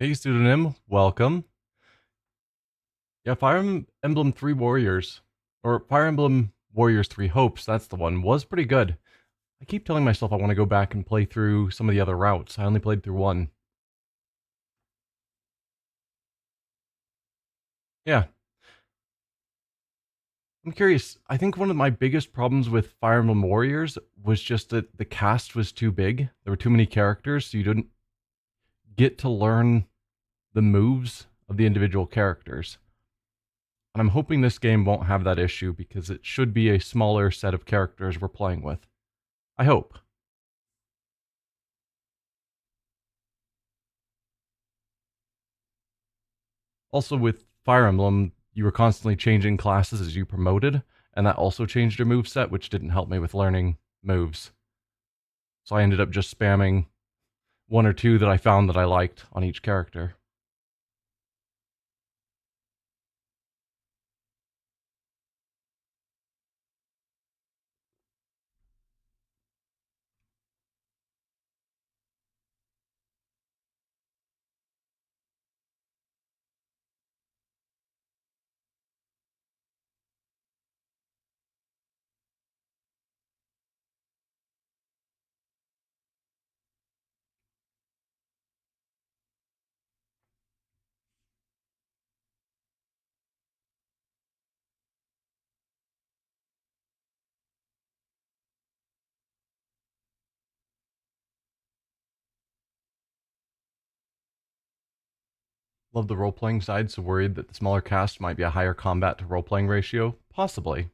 Hey, pseudonym, welcome. Yeah, Fire Emblem 3 Warriors, or Fire Emblem Warriors 3 Hopes, that's the one, was pretty good. I keep telling myself I want to go back and play through some of the other routes. I only played through one. Yeah. I'm curious. I think one of my biggest problems with Fire Emblem Warriors was just that the cast was too big. There were too many characters, so you didn't get to learn the moves of the individual characters. And I'm hoping this game won't have that issue because it should be a smaller set of characters we're playing with. I hope. Also, with Fire Emblem, you were constantly changing classes as you promoted, and that also changed your moveset, which didn't help me with learning moves. So I ended up just spamming one or two that I found that I liked on each character. Love the role-playing side, so worried that the smaller cast might be a higher combat to role-playing ratio? Possibly.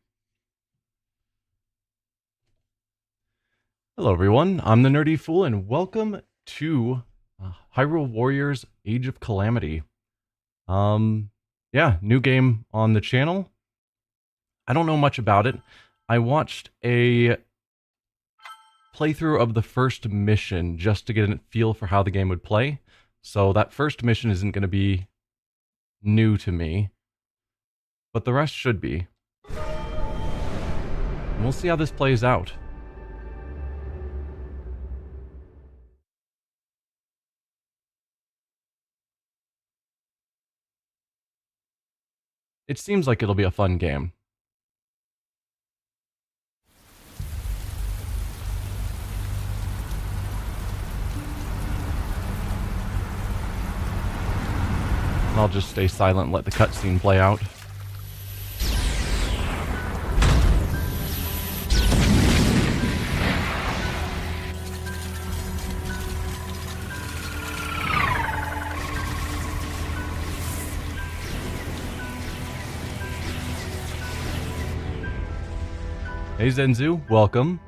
Hello everyone, I'm the Nerdy Fool, and welcome to Hyrule Warriors Age of Calamity. Yeah, new game on the channel. I don't know much about it. I watched a playthrough of the first mission just to get a feel for how the game would play. So that first mission isn't going to be new to me, but the rest should be. And we'll see how this plays out. It seems like it'll be a fun game. I'll just stay silent and let the cutscene play out. Hey Zenzu, welcome.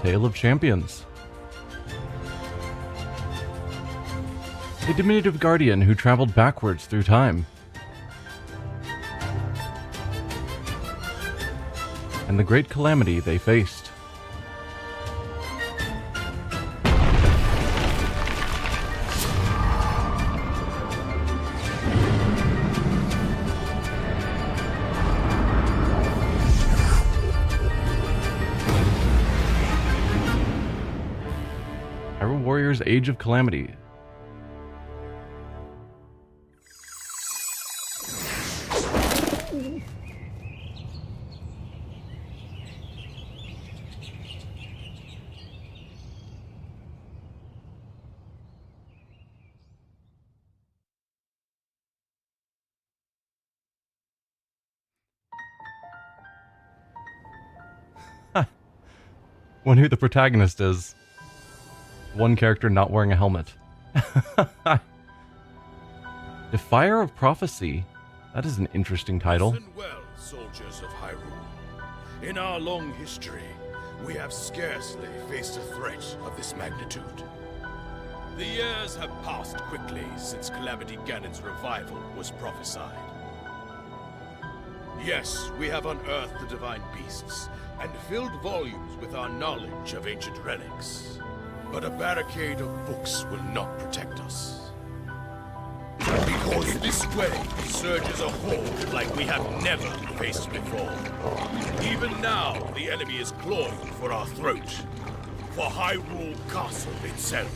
Tale of Champions. A diminutive guardian who traveled backwards through time. And the great calamity they faced. Hyrule Warriors Age of Calamity. Wonder who the protagonist is. One character not wearing a helmet. Defier of Prophecy. That is an interesting title. Listen well, soldiers of Hyrule. In our long history, we have scarcely faced a threat of this magnitude. The years have passed quickly since Calamity Ganon's revival was prophesied. Yes, we have unearthed the divine beasts and filled volumes with our knowledge of ancient relics. But a barricade of books will not protect us. Because this way surges a horde like we have never faced before. Even now, the enemy is clawing for our throat. For Hyrule Castle itself.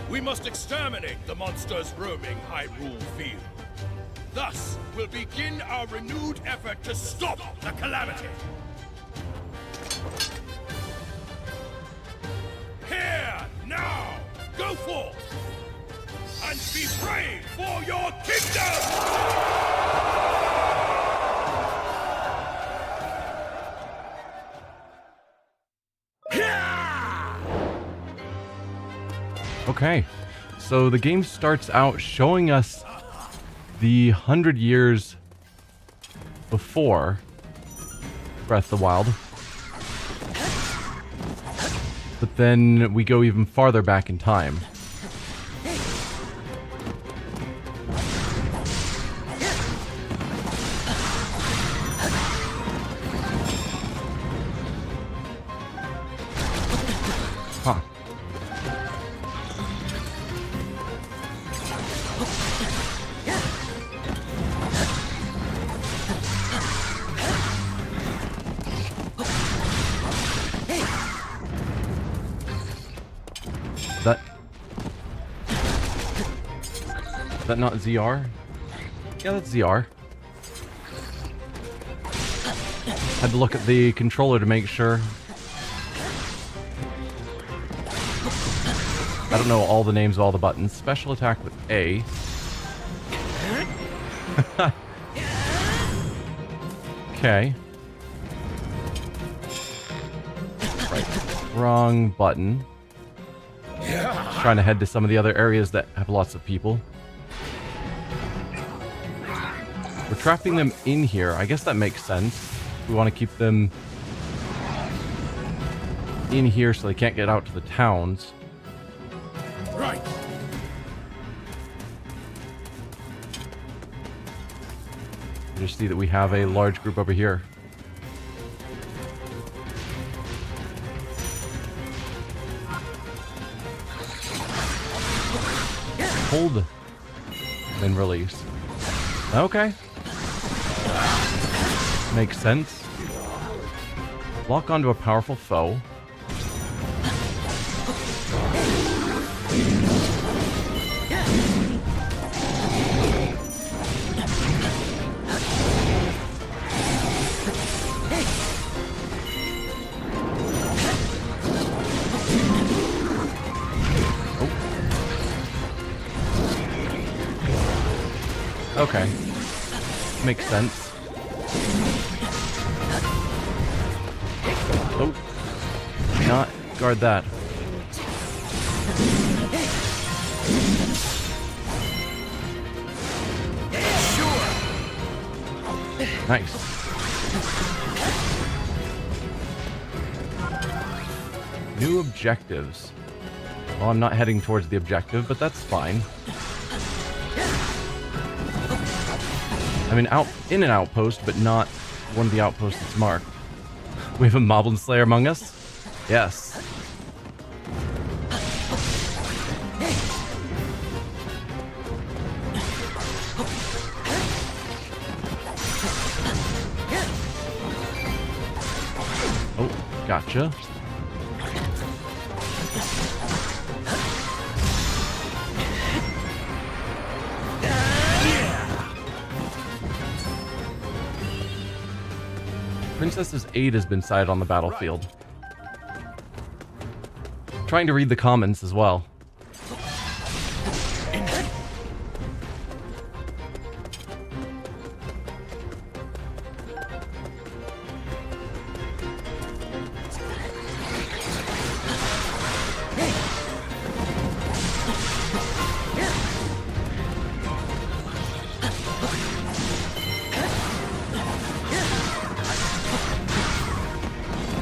We must exterminate the monsters roaming Hyrule Field. Thus, we'll begin our renewed effort to stop the Calamity. Here, now, go forth, and be brave for your kingdom! Okay, so the game starts out showing us the 100 years before Breath of the Wild. But then we go even farther back in time. Huh. Is that not ZR? Yeah, that's ZR. Had to look at the controller to make sure. I don't know all the names of all the buttons. Special attack with A. Okay. Right. Wrong button. Trying to head to some of the other areas that have lots of people. We're trapping them in here. I guess that makes sense. We want to keep them in here so they can't get out to the towns. Right. You just see that we have a large group over here. Hold. Then release. Okay. Makes sense. Lock onto a powerful foe. Okay. Makes sense. Oh. Not guard that. Nice. New objectives. Well, I'm not heading towards the objective, but that's fine. I'm in an outpost, but not one of the outposts that's marked. We have a Moblin Slayer among us? Yes. Oh, gotcha. Princess's aid has been sighted on the battlefield. I'm trying to read the comments as well.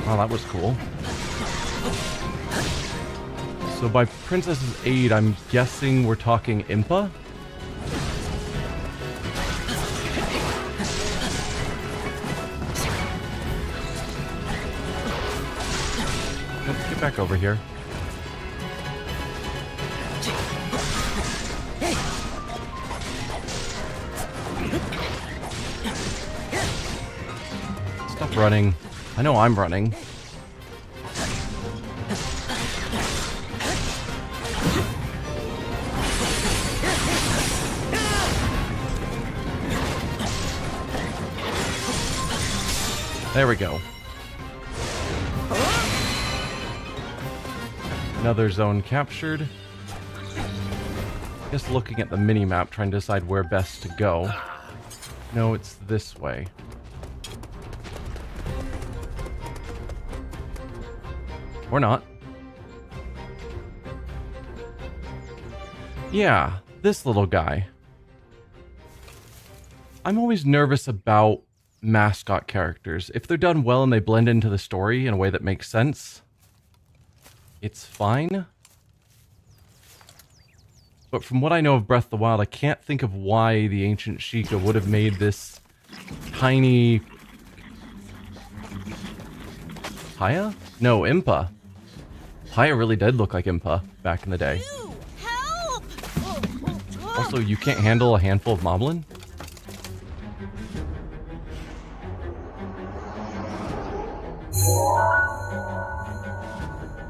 Oh, that was cool. So by Princess's aid, I'm guessing we're talking Impa? Let's get back over here. Stop running. I know I'm running. There we go. Another zone captured. Just looking at the mini-map, trying to decide where best to go. No, it's this way. Or not. Yeah, this little guy. I'm always nervous about mascot characters. If they're done well and they blend into the story in a way that makes sense, it's fine. But from what I know of Breath of the Wild, I can't think of why the ancient Sheikah would have made this tiny... Haya? No, Impa. Haya really did look like Impa back in the day. Help! Also, you can't handle a handful of Moblin?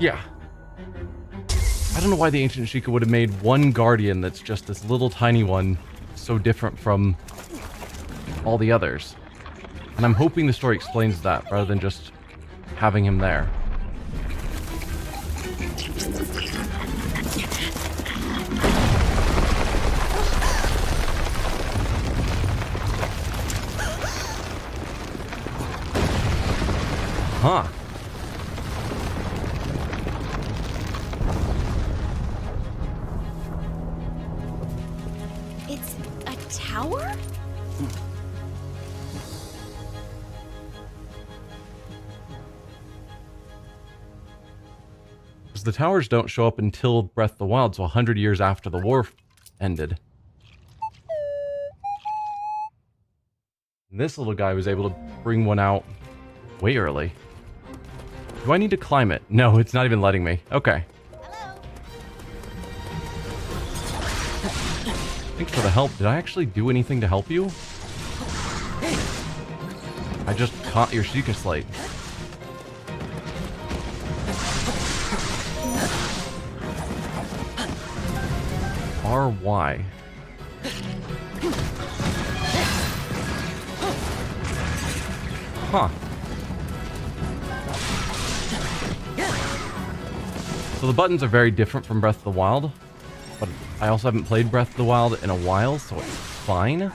Yeah. I don't know why the ancient Sheikah would have made one guardian that's just this little tiny one so different from all the others. And I'm hoping the story explains that rather than just having him there. Huh. It's a tower? Because the towers don't show up until Breath of the Wild, so 100 years after the war ended. And this little guy was able to bring one out way early. Do I need to climb it? No, it's not even letting me. Okay. Hello. Thanks for the help. Did I actually do anything to help you? I just caught your Sheikah Slate. R-Y. Huh. So the buttons are very different from Breath of the Wild, but I also haven't played Breath of the Wild in a while, so it's fine.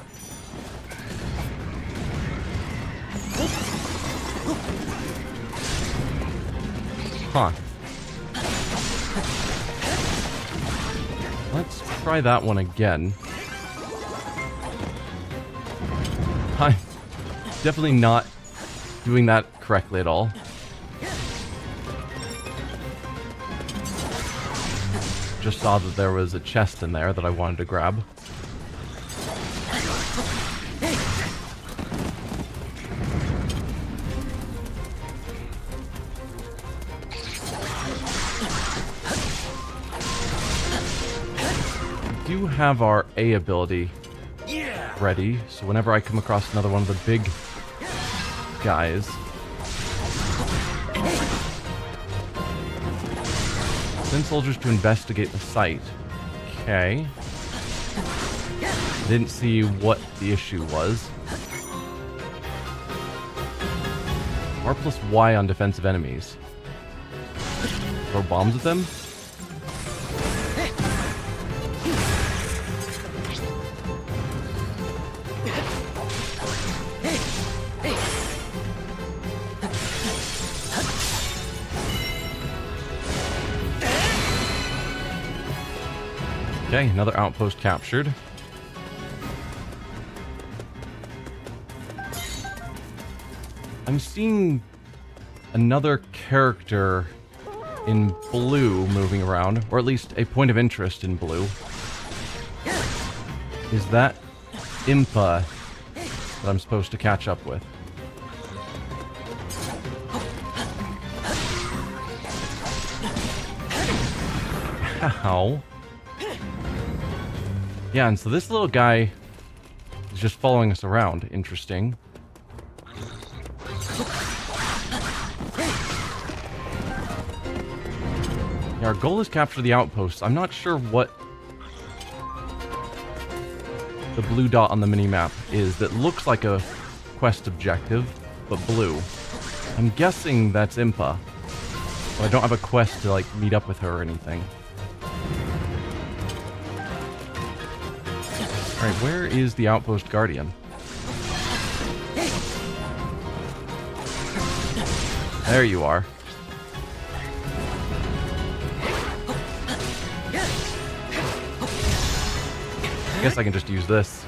Huh. Let's try that one again. I'm definitely not doing that correctly at all. just saw that there was a chest in there that I wanted to grab. We do have our A ability ready, so whenever I come across another one of the big guys, send soldiers to investigate the site. Okay. Didn't see what the issue was. R plus Y on defensive enemies. Throw bombs at them? Okay, another outpost captured. I'm seeing another character in blue moving around, or at least a point of interest in blue. Is that Impa that I'm supposed to catch up with? Ow. Yeah, and so this little guy is just following us around. Interesting. Yeah, our goal is capture the outposts. I'm not sure what the blue dot on the minimap is that looks like a quest objective, but blue. I'm guessing that's Impa. But I don't have a quest to, like, meet up with her or anything. Alright, where is the outpost guardian? There you are. I guess I can just use this.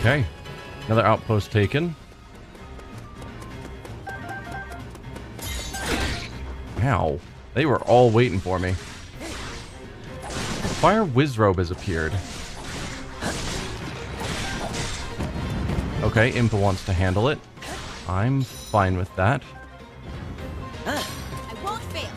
Okay, another outpost taken. Ow. They were all waiting for me. Fire Wizrobe has appeared. Okay, Impa wants to handle it. I'm fine with that. I won't fail.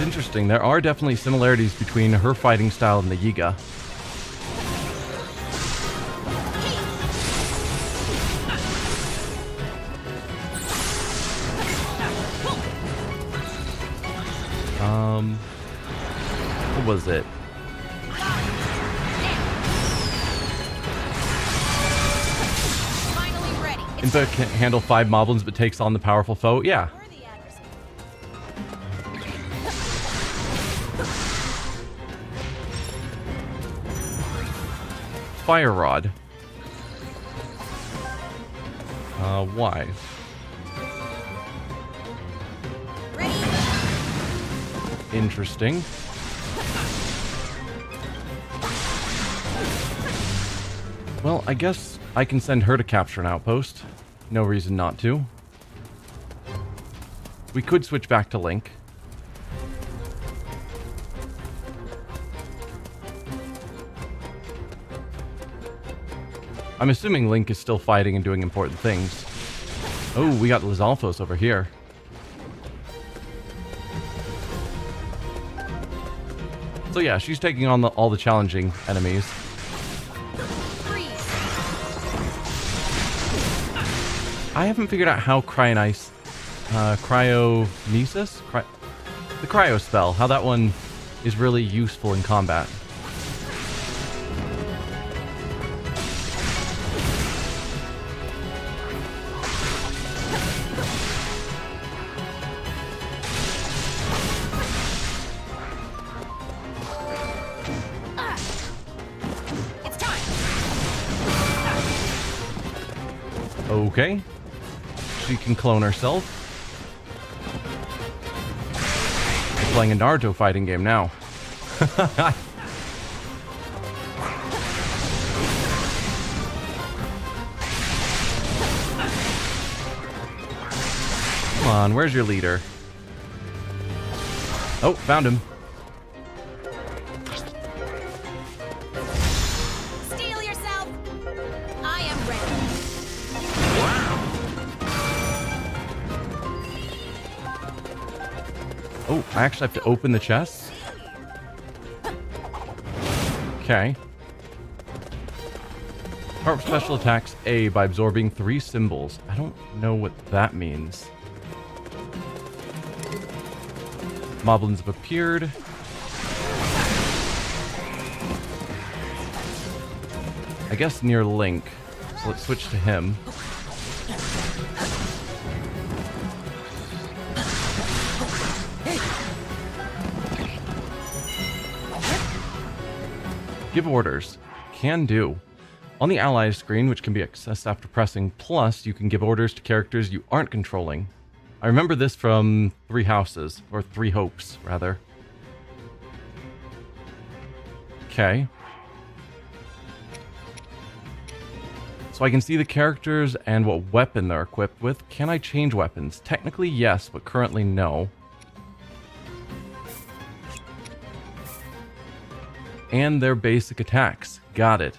Interesting. There are definitely similarities between her fighting style and the Yiga. What was it? Finally ready. Impa can handle 5 moblins but takes on the powerful foe? Yeah. Fire Rod. Why? Ready. Interesting. Well, I guess I can send her to capture an outpost. No reason not to. We could switch back to Link. I'm assuming Link is still fighting and doing important things. Oh, we got Lizalfos over here. So yeah, she's taking on all the challenging enemies. I haven't figured out how cryonesis, the cryo spell, how that one is really useful in combat. Okay. She can clone herself. We're playing a Naruto fighting game now. Come on, where's your leader? Oh, found him. Steel yourself. I am ready. Oh, I actually have to open the chest? Okay. Power up special attacks A by absorbing 3 symbols. I don't know what that means. Moblins have appeared. I guess near Link. So let's switch to him. Give orders. Can do. On the allies screen, which can be accessed after pressing plus, you can give orders to characters you aren't controlling. I remember this from 3 Houses, or 3 Hopes, rather. Okay. So I can see the characters and what weapon they're equipped with. Can I change weapons? Technically, yes, but currently, no. And their basic attacks. Got it.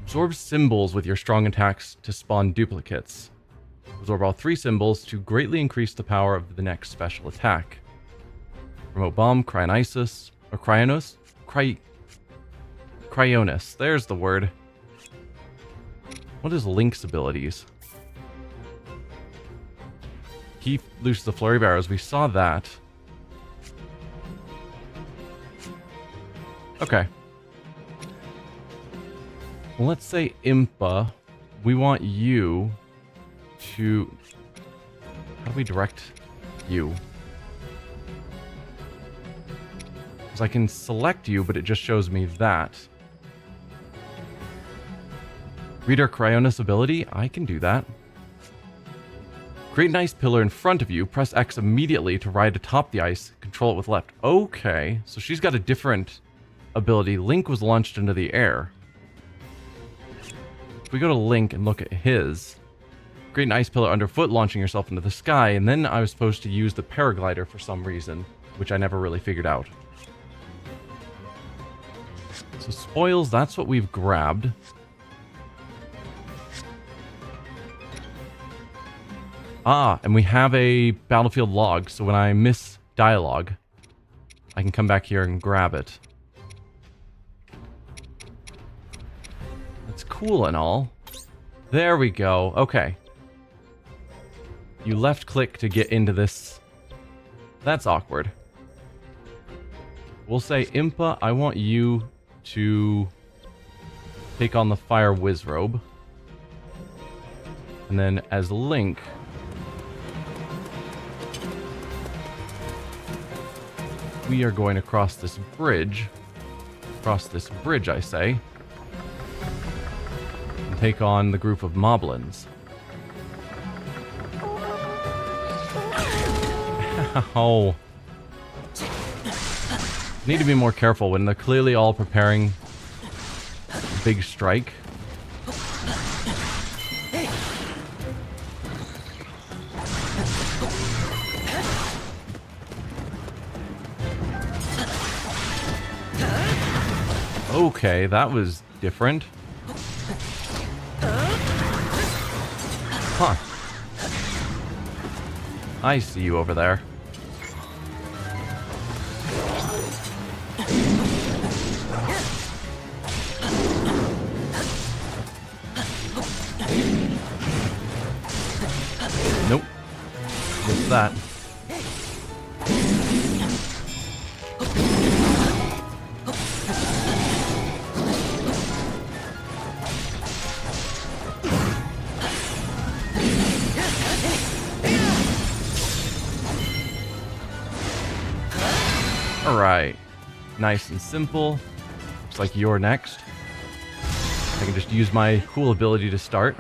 Absorb symbols with your strong attacks to spawn duplicates. Absorb all 3 symbols to greatly increase the power of the next special attack. Remote Bomb, Cryonis, or Cryonis? Cryonis, there's the word. What is Link's abilities? He loosed the Flurry of Arrows, we saw that. Okay. Well, let's say Impa. We want you to... How do we direct you? Because I can select you, but it just shows me that. Reader Cryonis ability? I can do that. Create an ice pillar in front of you. Press X immediately to ride atop the ice. Control it with left. Okay, so she's got a different ability. Link was launched into the air. If we go to Link and look at his, create an ice pillar underfoot, launching yourself into the sky, and then I was supposed to use the paraglider for some reason, which I never really figured out. So spoils, that's what we've grabbed. Ah, and we have a battlefield log, so when I miss dialogue, I can come back here and grab it. That's cool and all. There we go. Okay. You left click to get into this. That's awkward. We'll say, Impa, I want you to take on the Fire Wizrobe. And then as Link, we are going to cross this bridge. Cross this bridge, I say. And take on the group of Moblins. Ow. Need to be more careful when they're clearly all preparing a big strike. Okay, that was different. Huh. I see you over there. Nope. What's that? Alright. Nice and simple. Looks like you're next. I can just use my cool ability to start.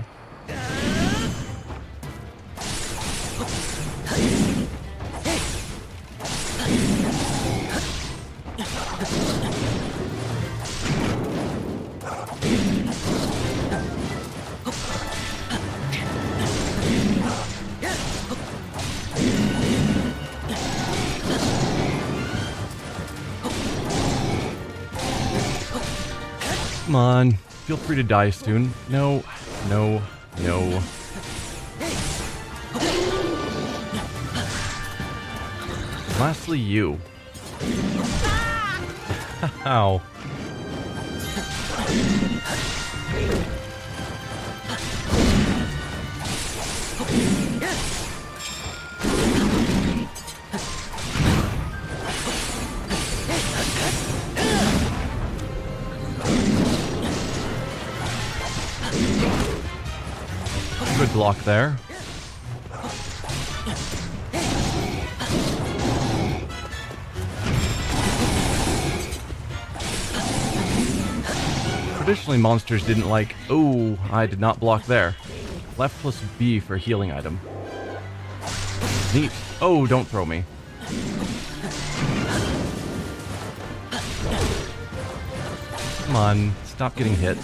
Come on, feel free to die soon. No, no, no. Lastly, you. Ow. Good block there. Traditionally, monsters didn't like, oh, I did not block there. Left plus B for healing item. Neat. Oh, don't throw me. Come on, stop getting hit.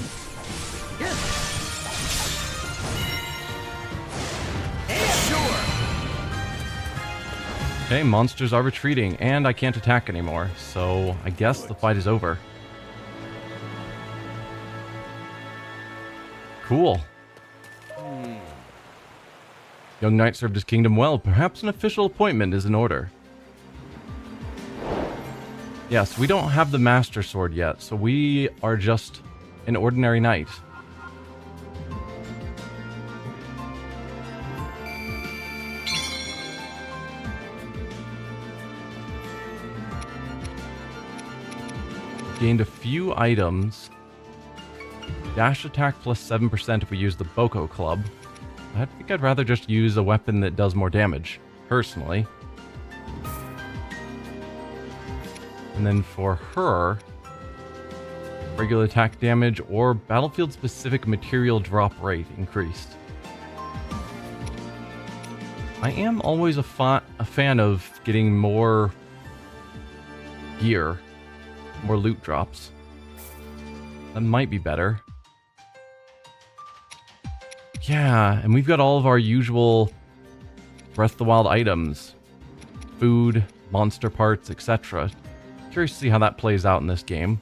Okay, monsters are retreating, and I can't attack anymore, so I guess the fight is over. Cool. Young knight served his kingdom well. Perhaps an official appointment is in order. Yes, we don't have the Master Sword yet, so we are just an ordinary knight. Gained a few items. Dash attack plus 7% if we use the Boko Club. I think I'd rather just use a weapon that does more damage, personally. And then for her, regular attack damage or battlefield-specific material drop rate increased. I am always a fan of getting more gear, more loot drops. That might be better. Yeah, and we've got all of our usual Breath of the Wild items. Food, monster parts, etc. Curious to see how that plays out in this game.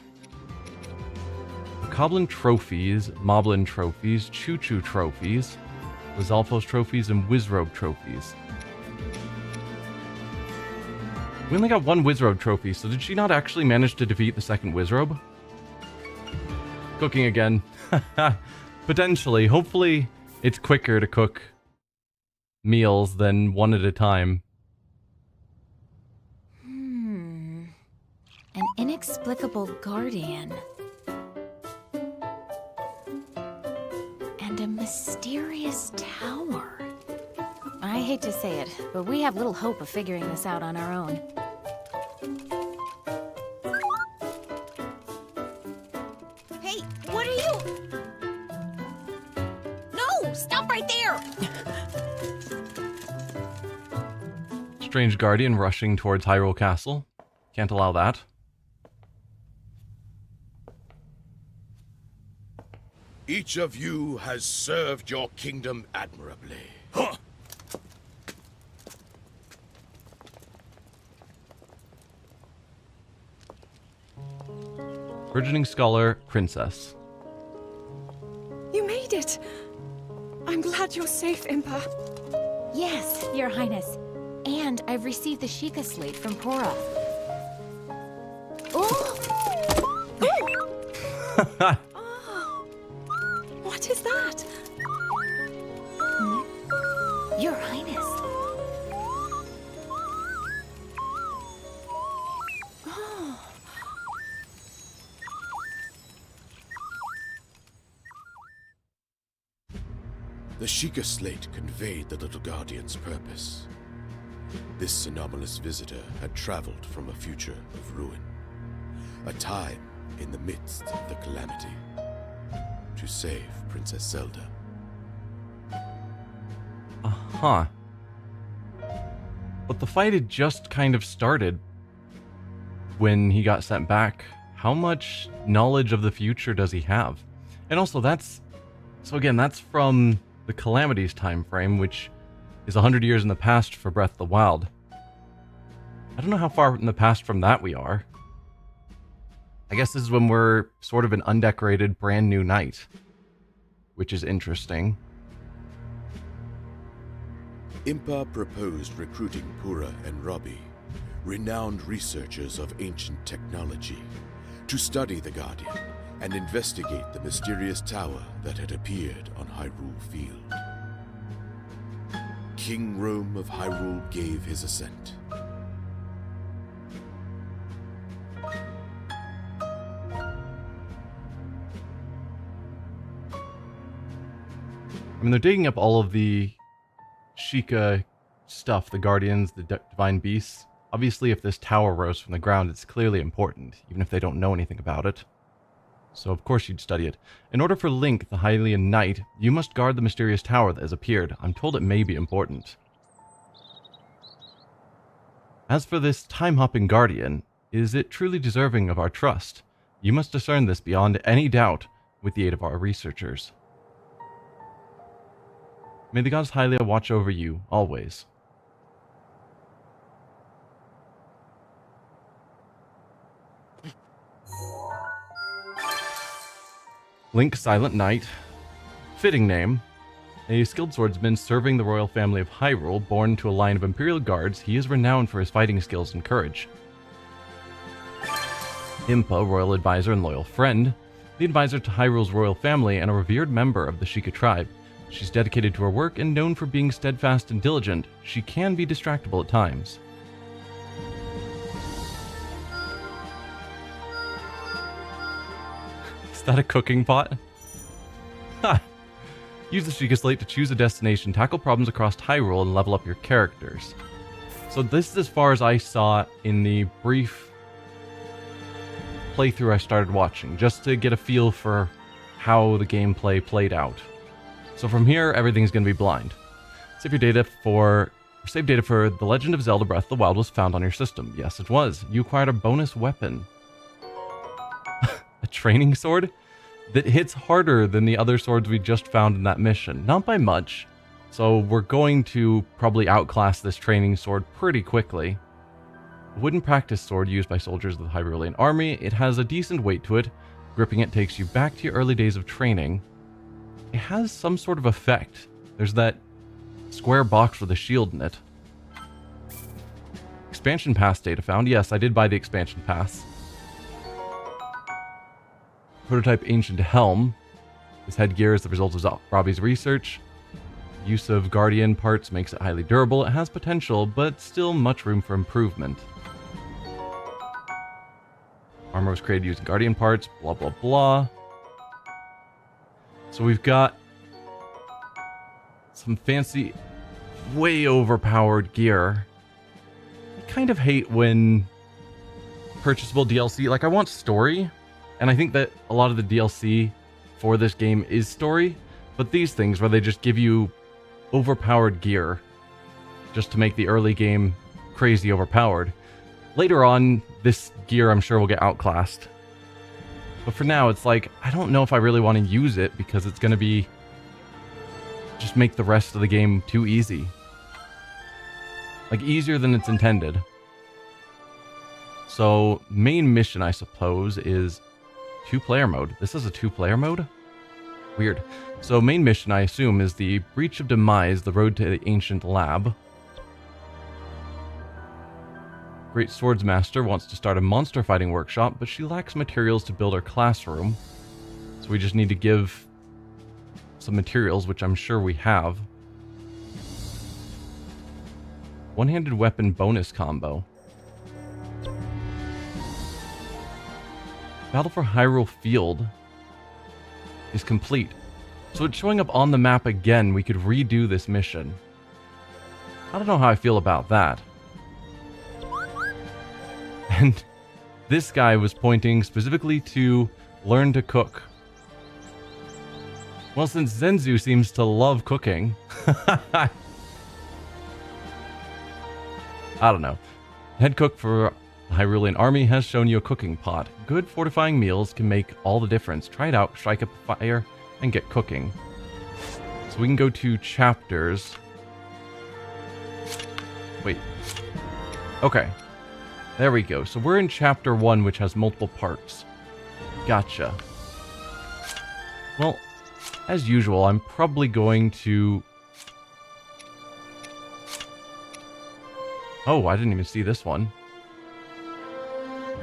Bokoblin trophies, Moblin trophies, Choo Choo trophies, Lizalfos trophies, and Wizrobe trophies. We only got one Wizrobe trophy, so did she not actually manage to defeat the second Wizrobe? Cooking again. Potentially. Hopefully it's quicker to cook meals than one at a time. An inexplicable guardian. And a mysterious tower. I hate to say it, but we have little hope of figuring this out on our own. Hey, what are you? No! Stop right there! Strange guardian rushing towards Hyrule Castle. Can't allow that. Each of you has served your kingdom admirably. Huh! Burgeoning Scholar, Princess. You made it! I'm glad you're safe, Impa. Yes, Your Highness. And I've received the Sheikah Slate from Pora. Oh! What is that? Your Highness. The Sheikah Slate conveyed the little guardian's purpose. This anomalous visitor had traveled from a future of ruin, a time in the midst of the Calamity. to save Princess Zelda. Uh-huh. But the fight had just kind of started when he got sent back. How much knowledge of the future does he have? And also that's from the Calamity's time frame, which is 100 years in the past for Breath of the Wild. I don't know how far in the past from that we are. I guess this is when we're sort of an undecorated brand new knight, which is interesting. Impa proposed recruiting Pura and Robbie, renowned researchers of ancient technology, to study the Guardian and investigate the mysterious tower that had appeared on Hyrule Field. King Rome of Hyrule gave his assent. I mean, they're digging up all of the Sheikah stuff, the Guardians, the Divine Beasts. Obviously, if this tower rose from the ground, it's clearly important, even if they don't know anything about it. So of course you'd study it. In order for Link, the Hylian Knight, you must guard the mysterious tower that has appeared. I'm told it may be important. As for this time-hopping Guardian, is it truly deserving of our trust? You must discern this beyond any doubt with the aid of our researchers. May the gods Hylia watch over you, always. Link Silent Knight. Fitting name. A skilled swordsman serving the royal family of Hyrule, born to a line of imperial guards, he is renowned for his fighting skills and courage. Impa, royal advisor and loyal friend. The advisor to Hyrule's royal family and a revered member of the Sheikah tribe. She's dedicated to her work and known for being steadfast and diligent. She can be distractible at times. Is that a cooking pot? Ha! Use the Sheikah Slate to choose a destination, tackle problems across Hyrule, and level up your characters. So this is as far as I saw in the brief playthrough I started watching, just to get a feel for how the gameplay played out. So from here, everything's going to be blind. Save data for The Legend of Zelda Breath of the Wild was found on your system. Yes, it was. You acquired a bonus weapon. A training sword that hits harder than the other swords we just found in that mission. Not by much. So we're going to probably outclass this training sword pretty quickly. A wooden practice sword used by soldiers of the Hyrulean army. It has a decent weight to it. Gripping it takes you back to your early days of training. It has some sort of effect. There's that square box with a shield in it. Expansion pass data found. Yes, I did buy the expansion pass. Prototype ancient helm. This headgear is the result of Robbie's research. Use of Guardian parts makes it highly durable. It has potential, but still much room for improvement. Armor was created using Guardian parts, blah blah blah. So we've got some fancy, way overpowered gear. I kind of hate when purchasable DLC, like I want story, and I think that a lot of the DLC for this game is story, but these things where they just give you overpowered gear just to make the early game crazy overpowered. Later on, this gear I'm sure will get outclassed. But for now, it's like, I don't know if I really want to use it because it's going to be just make the rest of the game too easy. Like, easier than it's intended. So, main mission, I suppose, is two-player mode. This is a two-player mode? Weird. So, main mission, I assume, is the Breach of Demise, the road to the Ancient Lab. Great Swordsmaster wants to start a monster fighting workshop, but she lacks materials to build her classroom. So we just need to give some materials, which I'm sure we have. One-handed weapon bonus combo. Battle for Hyrule Field is complete. So it's showing up on the map again. We could redo this mission. I don't know how I feel about that. And this guy was pointing specifically to learn to cook. Well, since Zenzu seems to love cooking, I don't know. Head cook for the Hyrulean army has shown you a cooking pot. Good fortifying meals can make all the difference. Try it out, strike up a fire, and get cooking. So we can go to chapters. Wait. Okay. There we go. So we're in chapter 1, which has multiple parts. Gotcha. Well, as usual, I'm probably going to... Oh, I didn't even see this one.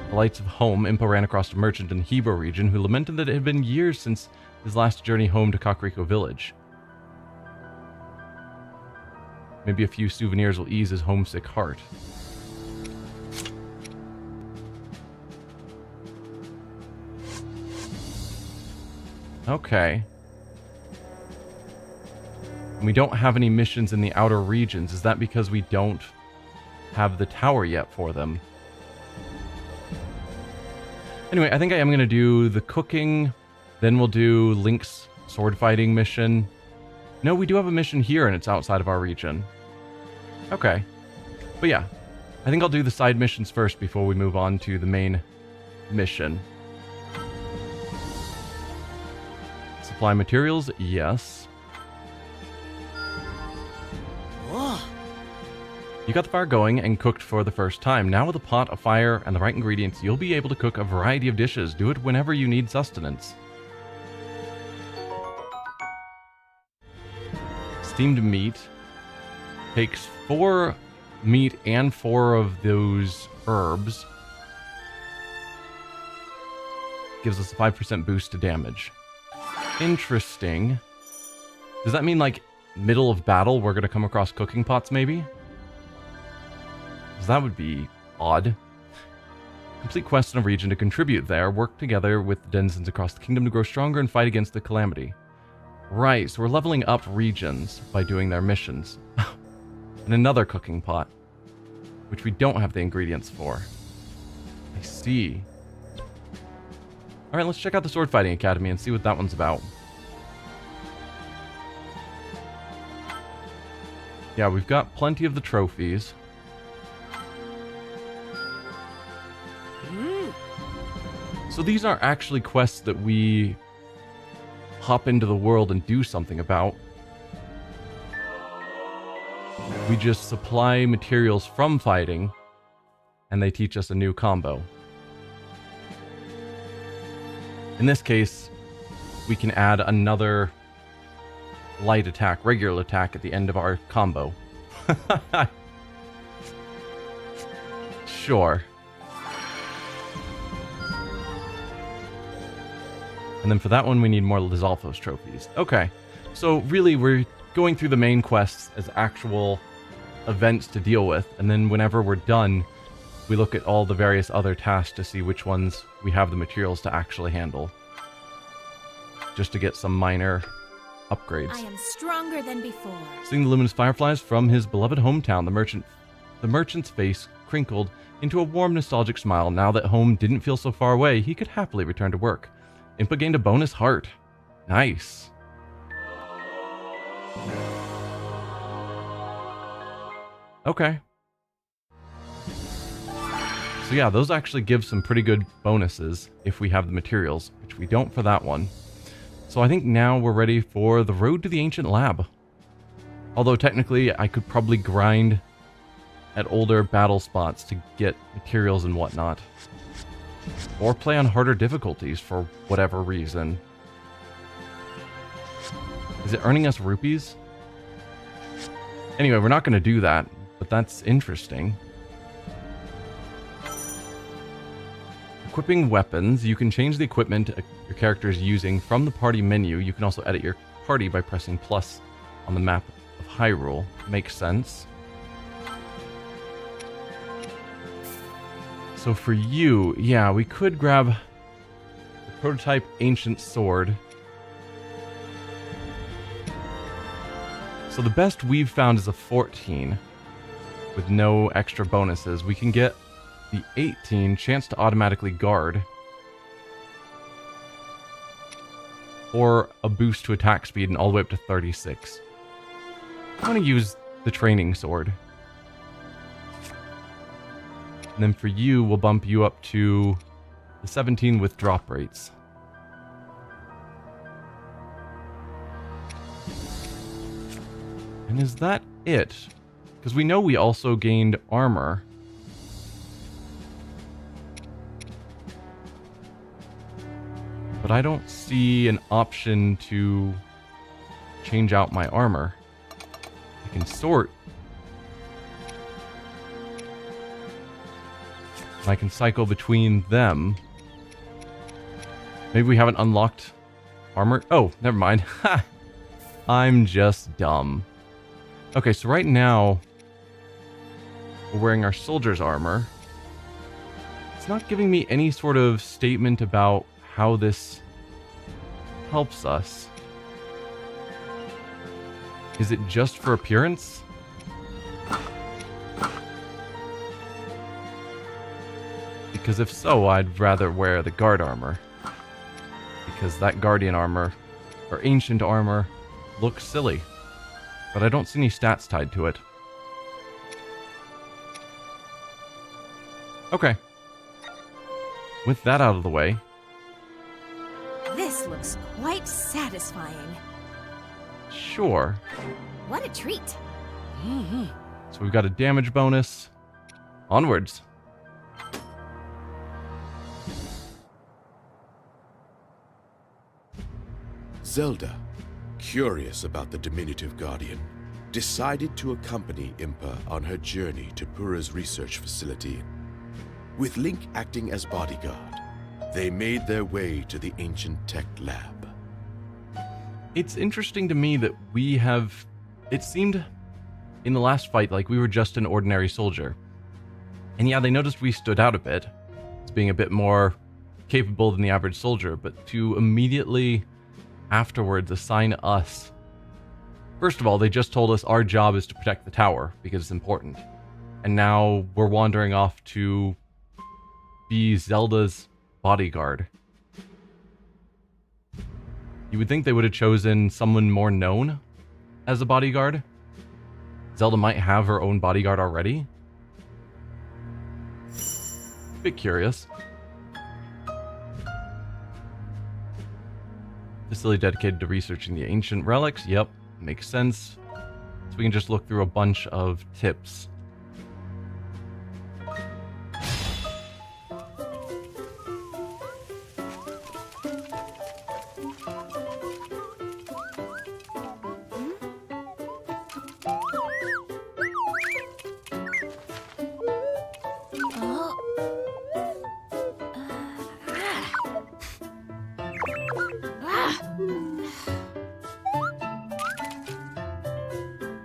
The lights of home, Impa ran across a merchant in the Hebrew region who lamented that it had been years since his last journey home to Kakariko village. Maybe a few souvenirs will ease his homesick heart. Okay. And we don't have any missions in the outer regions. Is that because we don't have the tower yet for them? Anyway, I think I am going to do the cooking. Then we'll do Link's sword fighting mission. No, we do have a mission here and it's outside of our region. Okay. But yeah, I think I'll do the side missions first before we move on to the main mission. Supply materials, yes. You got the fire going and cooked for the first time. Now with a pot, a fire, and the right ingredients, you'll be able to cook a variety of dishes. Do it whenever you need sustenance. Steamed meat takes 4 meat and 4 of those herbs. Gives us a 5% boost to damage. Interesting. Does that mean, like, middle of battle we're going to come across cooking pots, maybe? Because that would be odd. Complete quests in a region to contribute there. Work together with the denizens across the kingdom to grow stronger and fight against the Calamity. Right, so we're leveling up regions by doing their missions. And another cooking pot, which we don't have the ingredients for. I see. Alright, let's check out the Sword Fighting Academy and see what that one's about. Yeah, we've got plenty of the trophies. So these are actually quests that we hop into the world and do something about. We just supply materials from fighting, and they teach us a new combo. In this case, we can add another light attack, regular attack at the end of our combo. Sure. And then for that one, we need more Lizalfos trophies. Okay, so really we're going through the main quests as actual events to deal with, and then whenever we're done, we look at all the various other tasks to see which ones we have the materials to actually handle. Just to get some minor upgrades. I am stronger than before. Seeing the luminous fireflies from his beloved hometown, the merchant's face crinkled into a warm, nostalgic smile. Now that home didn't feel so far away, he could happily return to work. Impa gained a bonus heart. Nice. Okay. So yeah, those actually give some pretty good bonuses if we have the materials, which we don't for that one. So I think now we're ready for the road to the ancient lab. Although technically I could probably grind at older battle spots to get materials and whatnot. Or play on harder difficulties for whatever reason. Is it earning us rupees? Anyway, we're not going to do that, but that's interesting. Equipping weapons. You can change the equipment your character is using from the party menu. You can also edit your party by pressing plus on the map of Hyrule. Makes sense. So for you, yeah, we could grab the prototype ancient sword. So the best we've found is a 14 with no extra bonuses. We can get the 18, chance to automatically guard. or a boost to attack speed and all the way up to 36. I'm going to use the training sword. And then for you, we'll bump you up to the 17 with drop rates. And is that it? Because we know we also gained armor. But I don't see an option to change out my armor. I can sort. And I can cycle between them. Maybe we haven't unlocked armor. Oh, never mind. Ha! I'm just dumb. Okay, so right now, we're wearing our soldier's armor. It's not giving me any sort of statement about how this helps us. Is it just for appearance? Because if so, I'd rather wear the guard armor. Because that guardian armor, or ancient armor, looks silly. But I don't see any stats tied to it. Okay. With that out of the way. This looks quite satisfying. Sure. What a treat. So we've got a damage bonus. Onwards. Zelda, curious about the diminutive guardian, decided to accompany Impa on her journey to Pura's research facility. With Link acting as bodyguard, they made their way to the ancient tech lab. It's interesting to me that we have... It seemed in the last fight like we were just an ordinary soldier. And yeah, they noticed we stood out a bit, as being a bit more capable than the average soldier, but to immediately afterwards assign us... First of all, they just told us our job is to protect the tower, because it's important. And now we're wandering off to be Zelda's bodyguard. You would think they would have chosen someone more known as a bodyguard. Zelda might have her own bodyguard already. Bit curious. Facility dedicated to researching the ancient relics. Yep, makes sense. So we can just look through a bunch of tips.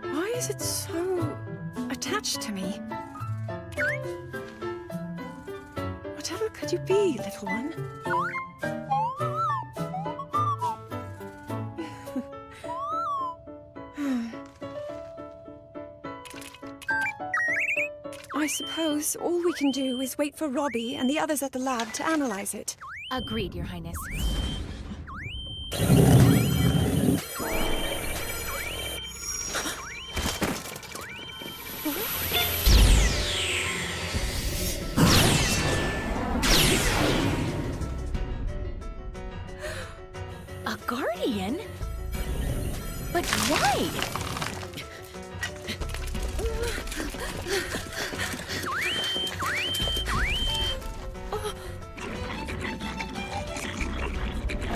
Why is it so attached to me? Whatever could you be, little one? I suppose all we can do is wait for Robbie and the others at the lab to analyze it. Agreed, Your Highness. A guardian? But why?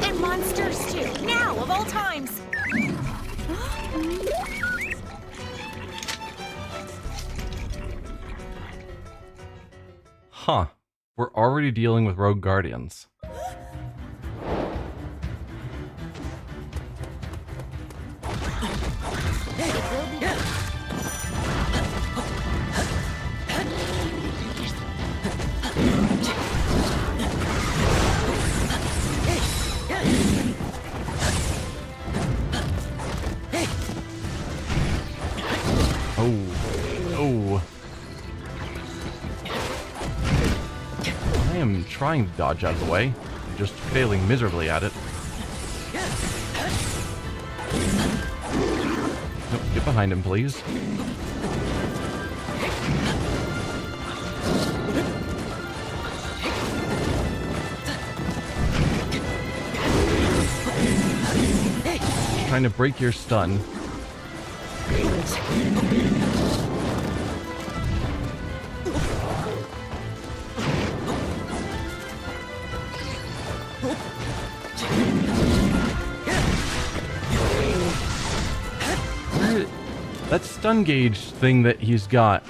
And monsters too, now of all times! Huh. We're already dealing with rogue guardians. I am trying to dodge out of the way, just failing miserably at it. Nope, get behind him, please. Trying to break your stun. That stun gauge thing that he's got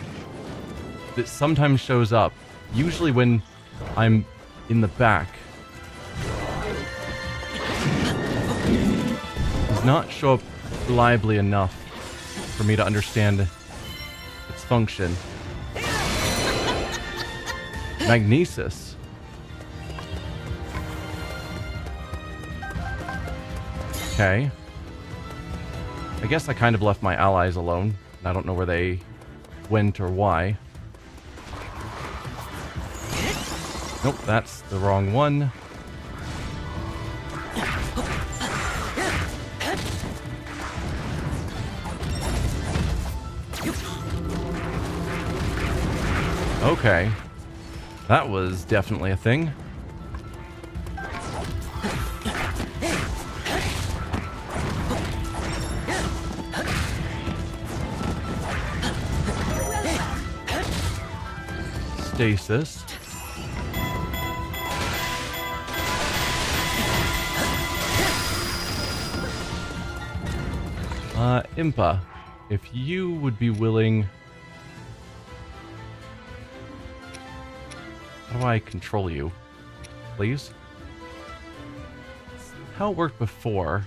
that sometimes shows up, usually when I'm in the back, does not show up reliably enough for me to understand its function. Magnesis. Okay. I guess I kind of left my allies alone. I don't know where they went or why. Nope, that's the wrong one. Okay. That was definitely a thing. Stasis. Impa, if you would be willing... How do I control you? Please? How it worked before.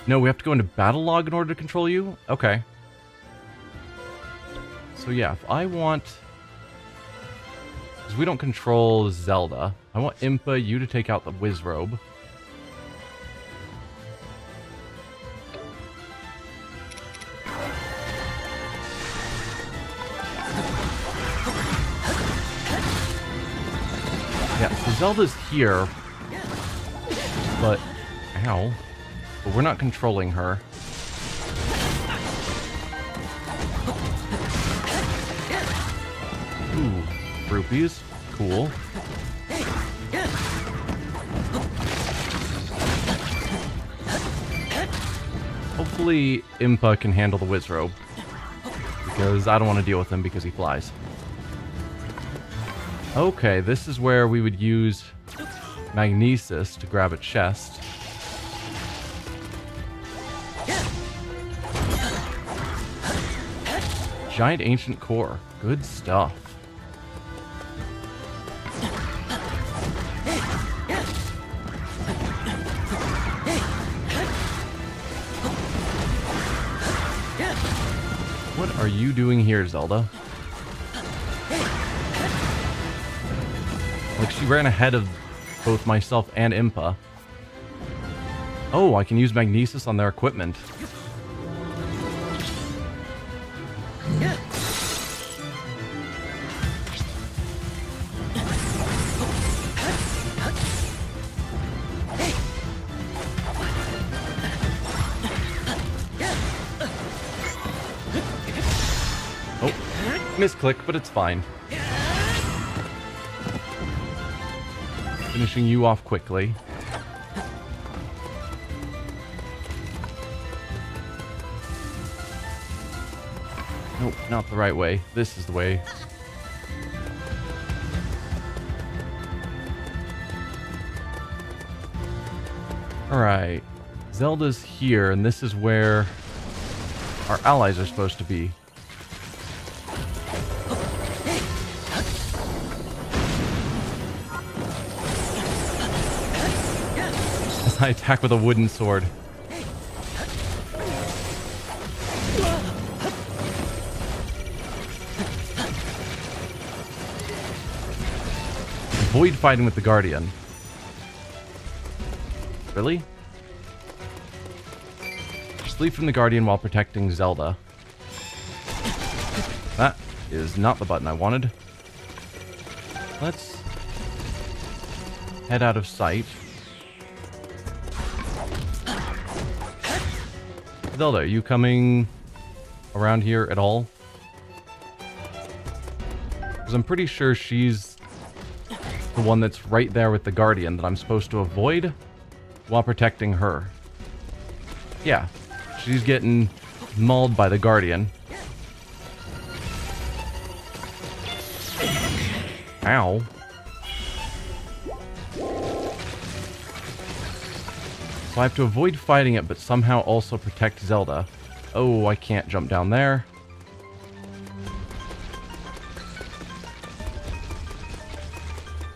No, we have to go into battle log in order to control you? Okay. So yeah, if I want... Because we don't control Zelda. I want Impa, you to take out the Wizrobe. Yeah, so Zelda's here. But... Ow. But we're not controlling her. Ooh. Rupees. Cool. Hopefully Impa can handle the Wizrobe. Because I don't want to deal with him because he flies. Okay, this is where we would use Magnesis to grab a chest. Giant ancient core. Good stuff. What are you doing here, Zelda? Like, she ran ahead of both myself and Impa. Oh, I can use Magnesis on their equipment. Oh, misclick, but it's fine. Finishing you off quickly. Nope, not the right way. This is the way. Alright. Zelda's here, and this is where our allies are supposed to be. As I attack with a wooden sword. Avoid fighting with the Guardian. Really? Flee from the Guardian while protecting Zelda. That is not the button I wanted. Let's head out of sight. Zelda, are you coming around here at all? Because I'm pretty sure she's the one that's right there with the Guardian that I'm supposed to avoid while protecting her. Yeah, she's getting mauled by the Guardian. Ow. So I have to avoid fighting it, but somehow also protect Zelda. Oh, I can't jump down there.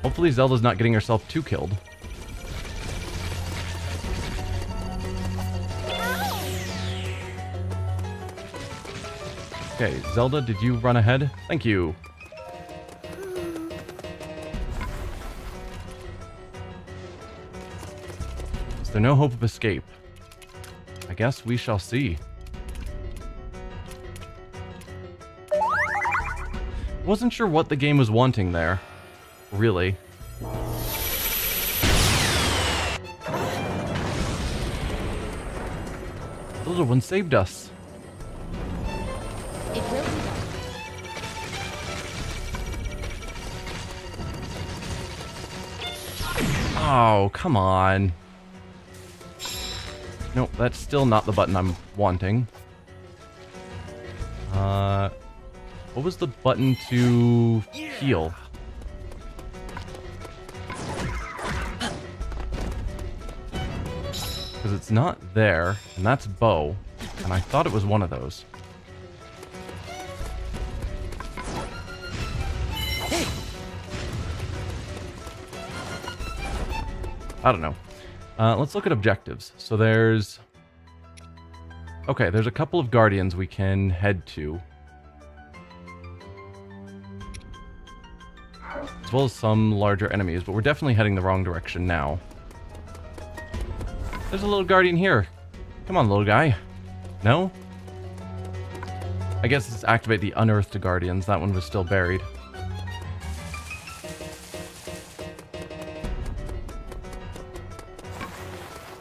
Hopefully Zelda's not getting herself too killed. Okay, Zelda, did you run ahead? Thank you. Is there no hope of escape? I guess we shall see. Wasn't sure what the game was wanting there. Really. The little one saved us. It will be done. Oh, come on. Nope, that's still not the button I'm wanting. What was the button to heal? Because it's not there, and that's bow, and I thought it was one of those. I don't know. Let's look at objectives. So there's... Okay, there's a couple of guardians we can head to. As well as some larger enemies, but we're definitely heading the wrong direction now. There's a little guardian here. Come on, little guy. No? I guess it's activate the unearthed guardians. That one was still buried.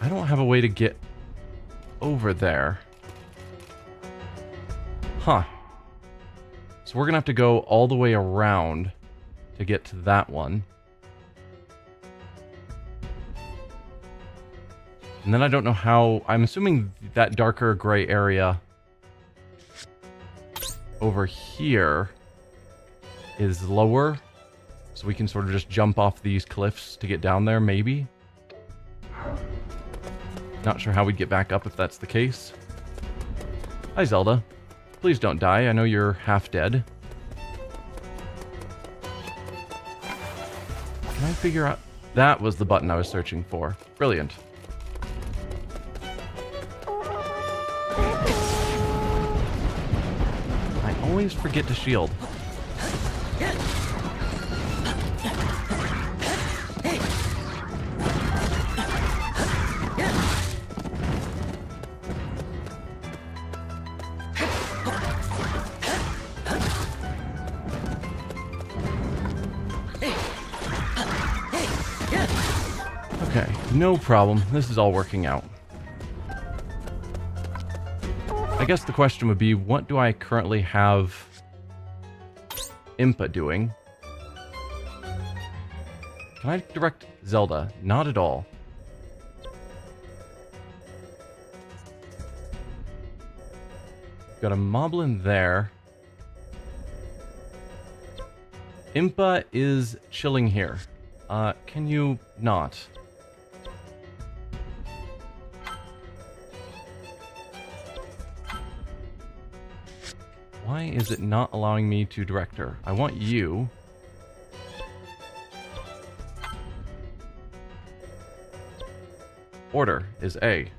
I don't have a way to get over there. Huh. So we're gonna have to go all the way around to get to that one. And then I don't know how... I'm assuming that darker gray area over here is lower. So we can sort of just jump off these cliffs to get down there, maybe? Not sure how we'd get back up if that's the case. Hi, Zelda. Please don't die. I know you're half dead. Can I figure out... That was the button I was searching for. Brilliant. I always forget to shield. Okay, no problem. This is all working out. I guess the question would be, what do I currently have Impa doing? Can I direct Zelda? Not at all. Got a moblin there. Impa is chilling here. Can you not? Why is it not allowing me to direct her? I want you. Order is A.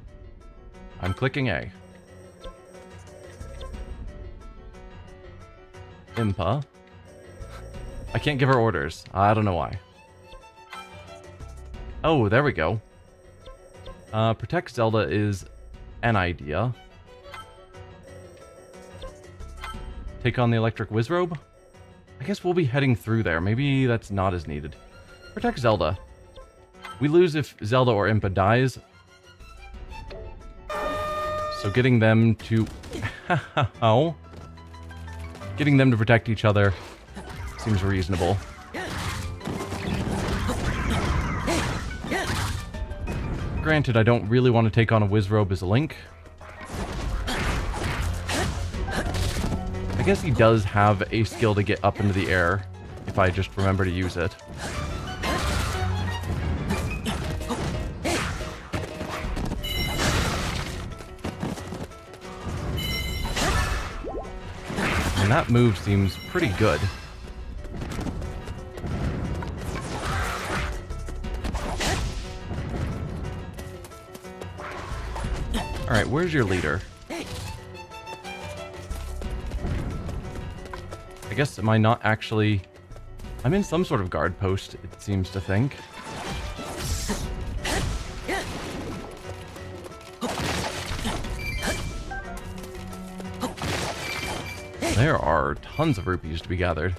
I'm clicking A. Impa. I can't give her orders. I don't know why. Oh, there we go. Protect Zelda is an idea. Take on the electric Wizrobe? I guess we'll be heading through there. Maybe that's not as needed. Protect Zelda. We lose if Zelda or Impa dies. So getting them to... How? Getting them to protect each other seems reasonable. Granted, I don't really want to take on a Wizrobe as a Link. I guess he does have a skill to get up into the air, if I just remember to use it. And that move seems pretty good. Alright, where's your leader? I guess, am I not actually... I'm in some sort of guard post, it seems to think. There are tons of rupees to be gathered.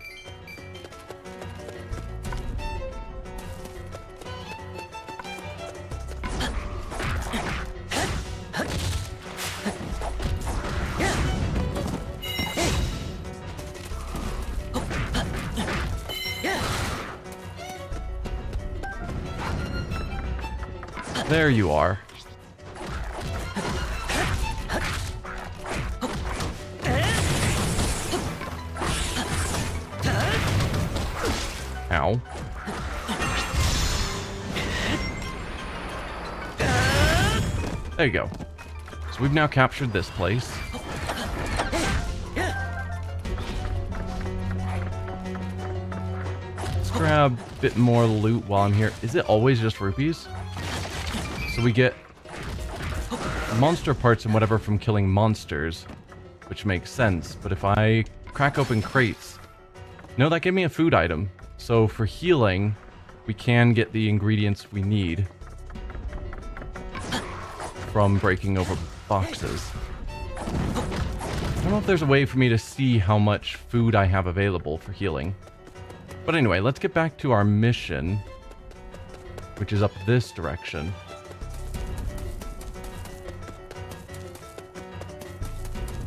There you are. Ow. There you go. So we've now captured this place. Let's grab a bit more loot while I'm here. Is it always just rupees? So we get monster parts and whatever from killing monsters, which makes sense. But if I crack open crates... No, that gave me a food item. So for healing, we can get the ingredients we need from breaking over boxes. I don't know if there's a way for me to see how much food I have available for healing. But anyway, let's get back to our mission, which is up this direction.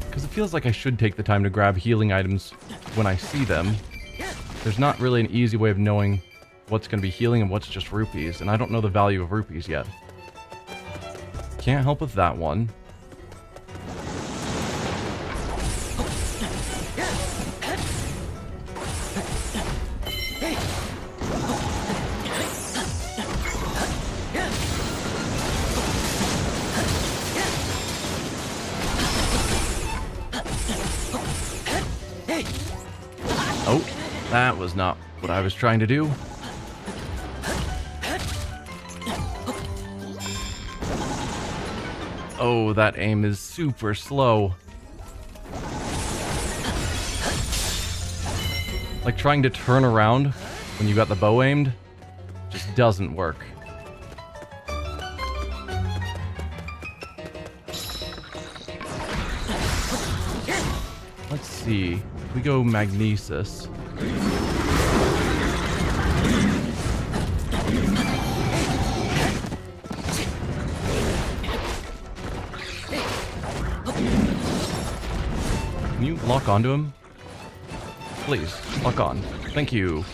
Because it feels like I should take the time to grab healing items when I see them. There's not really an easy way of knowing what's going to be healing and what's just rupees, and I don't know the value of rupees yet. Can't help with that one. Oh, that was not what I was trying to do. Oh, that aim is super slow. Like trying to turn around when you got the bow aimed just doesn't work. Let's see. If we go Magnesis. Can you lock onto him? Please, lock on. Thank you.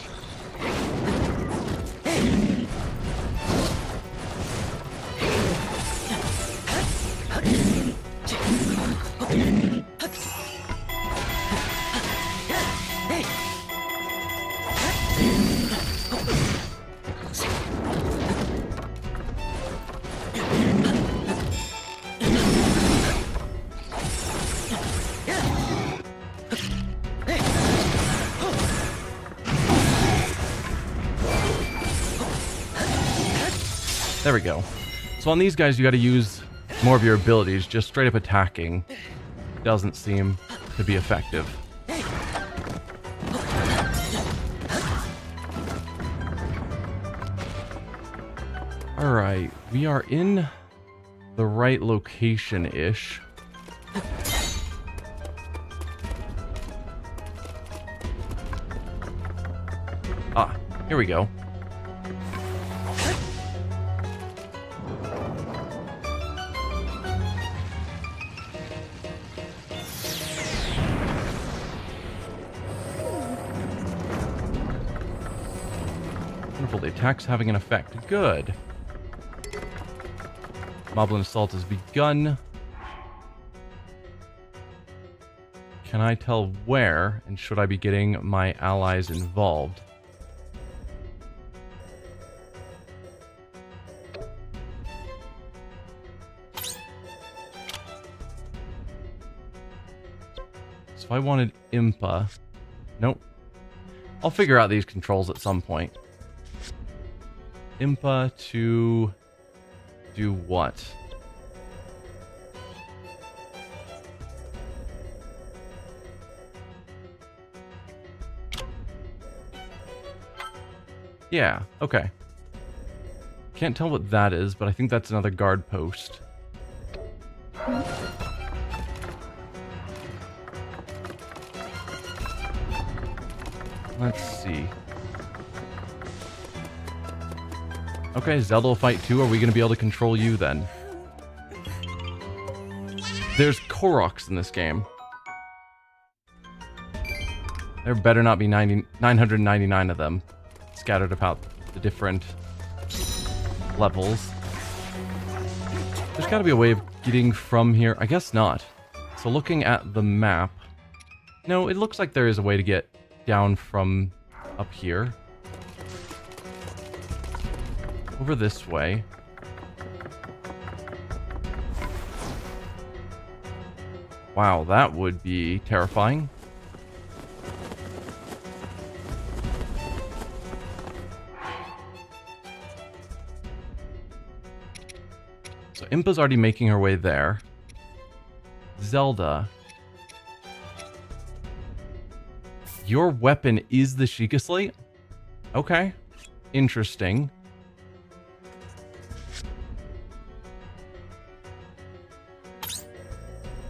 There we go. So on these guys, you got to use more of your abilities. Just straight up attacking doesn't seem to be effective. Alright, we are in the right location-ish. Ah, here we go. the attack's having an effect. Good. Moblin assault has begun. Can I tell where, and should I be getting my allies involved? So if I wanted Impa... Nope. I'll figure out these controls at some point. Impa to do what? Yeah, okay. Can't tell what that is, but I think that's another guard post. Let's see. Okay, Zelda will fight too. Are we going to be able to control you then? There's Koroks in this game. There better not be 999 of them scattered about the different levels. There's got to be a way of getting from here. I guess not. So looking at the map... No, it looks like there is a way to get down from up here. Over this way. Wow, that would be terrifying. So Impa's already making her way there. Zelda. Your weapon is the Sheikah Slate? Okay. Interesting.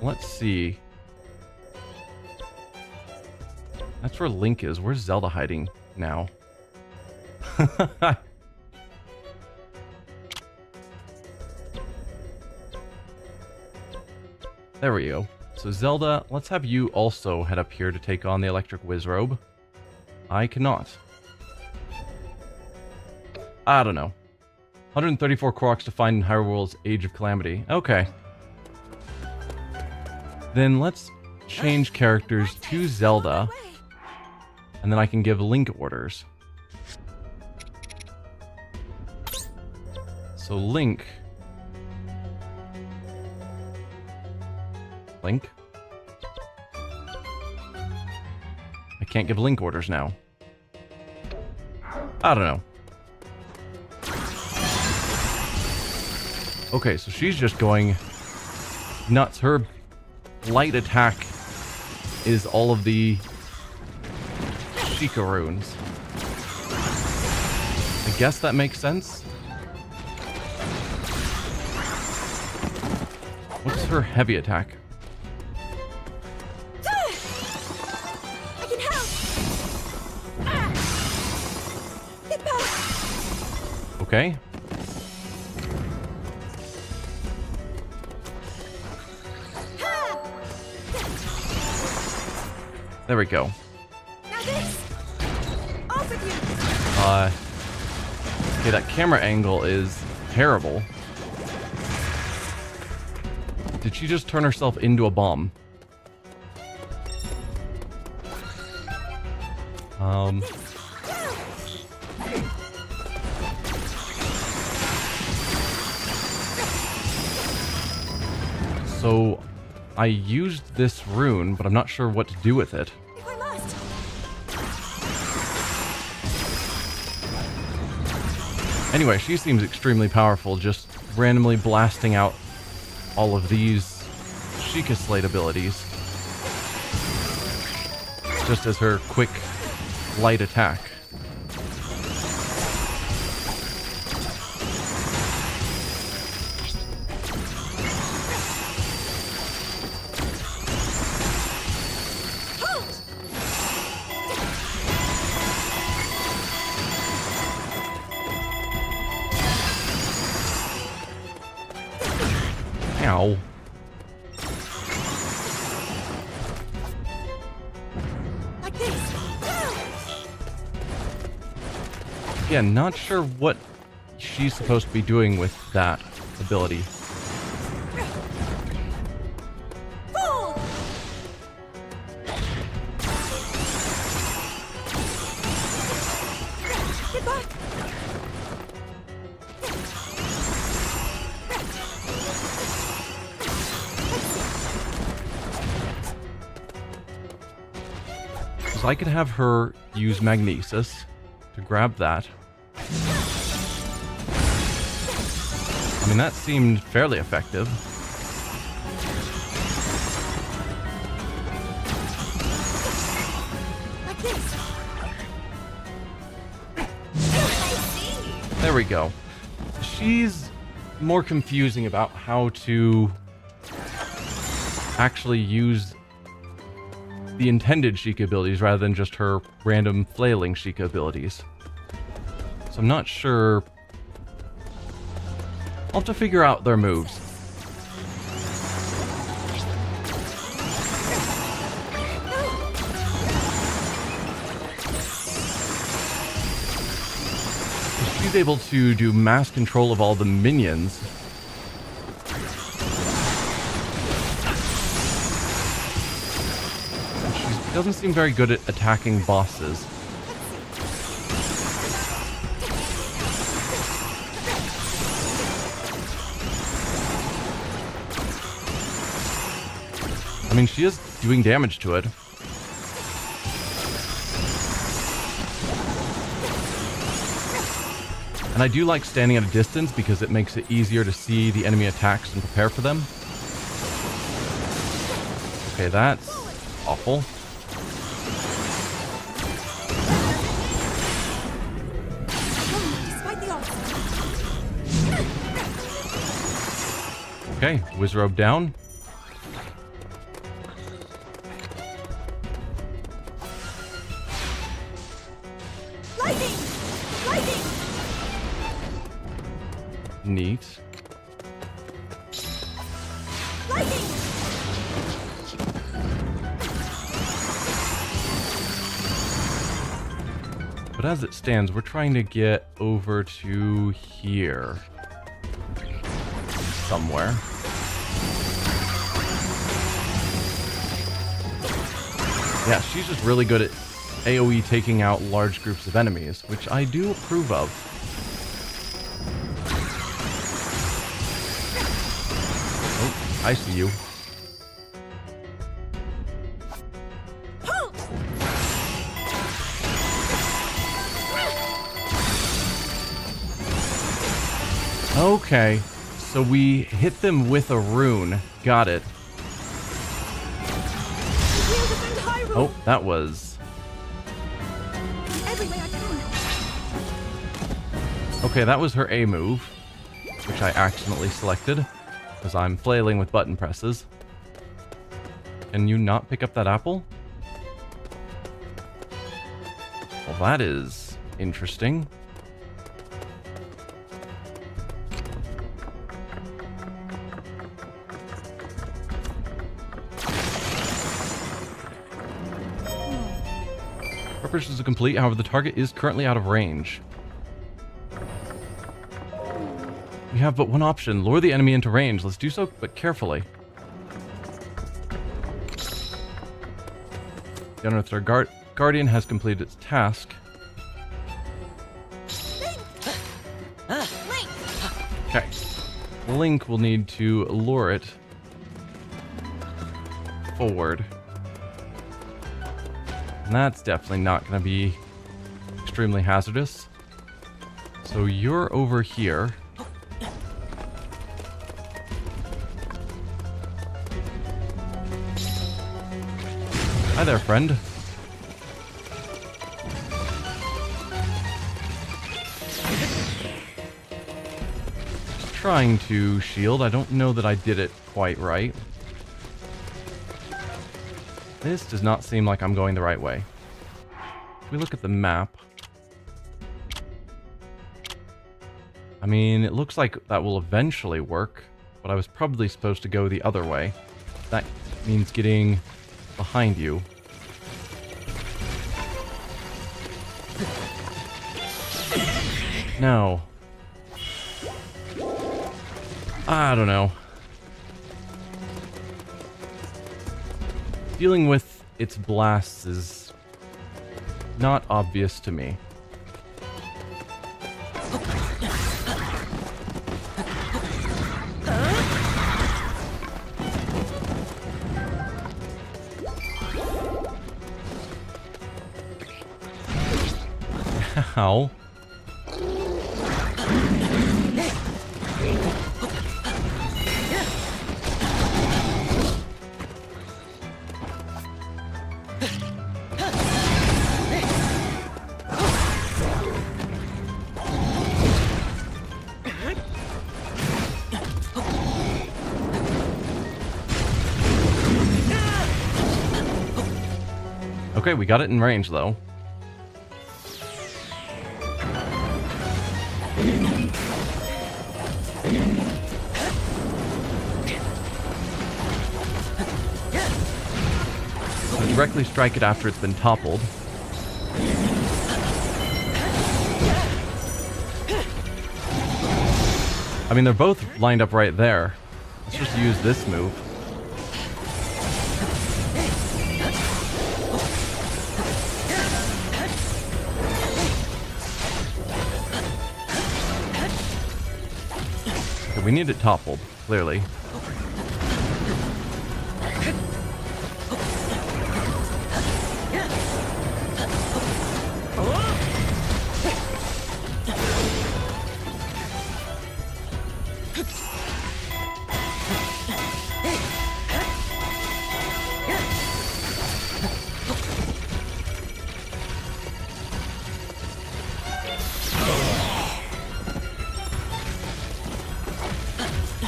Let's see. That's where Link is. Where's Zelda hiding now? There we go. So Zelda, let's have you also head up here to take on the Electric Wizrobe. I cannot. I don't know. 134 Koroks to find in Hyrule's Age of Calamity. Okay. Then let's change characters to Zelda. And then I can give Link orders. So Link... Link? I can't give Link orders now. I don't know. Okay, so she's just going nuts. Her light attack is all of the Sheikah runes. I guess that makes sense. What's her heavy attack? I can help. Get back. Okay. There we go. Now this. Off with you. Okay, that camera angle is terrible. Did she just turn herself into a bomb? So I used this rune, but I'm not sure what to do with it. If I must. Anyway, she seems extremely powerful, just randomly blasting out all of these Sheikah Slate abilities. Just as her quick, light attack. Ow. Like this. Again, not sure what she's supposed to be doing with that ability. I could have her use Magnesis to grab that. I mean, that seemed fairly effective. There we go. She's more confusing about how to actually use the intended Sheikah abilities rather than just her random flailing Sheikah abilities. So I'm not sure. I'll have to figure out their moves. She's able to do mass control of all the minions. Doesn't seem very good at attacking bosses. I mean, she is doing damage to it. And I do like standing at a distance because it makes it easier to see the enemy attacks and prepare for them. Okay, that's awful. Okay, Wizrobe down. Lightning! Lightning! Neat. Lightning! But as it stands, we're trying to get over to here. Somewhere. Yeah, she's just really good at AoE taking out large groups of enemies, which I do approve of. Oh, I see you. Okay, so we hit them with a rune. Got it. Oh, that was... Okay, that was her A move, which I accidentally selected, because I'm flailing with button presses. Can you not pick up that apple? Well, that is interesting. Preparations are complete, however the target is currently out of range. We have but one option, lure the enemy into range. Let's do so, but carefully. The Unearthed Guardian has completed its task. Okay. Link will need to lure it forward. And that's definitely not going to be extremely hazardous. So you're over here. Hi there, friend. Just trying to shield. I don't know that I did it quite right. This does not seem like I'm going the right way. If we look at the map... I mean, it looks like that will eventually work, but I was probably supposed to go the other way. That means getting behind you. Now, I don't know. Dealing with its blasts is not obvious to me. How? Okay, we got it in range though. So directly strike it after it's been toppled. I mean, they're both lined up right there. Let's just use this move. Okay, we need it toppled, clearly.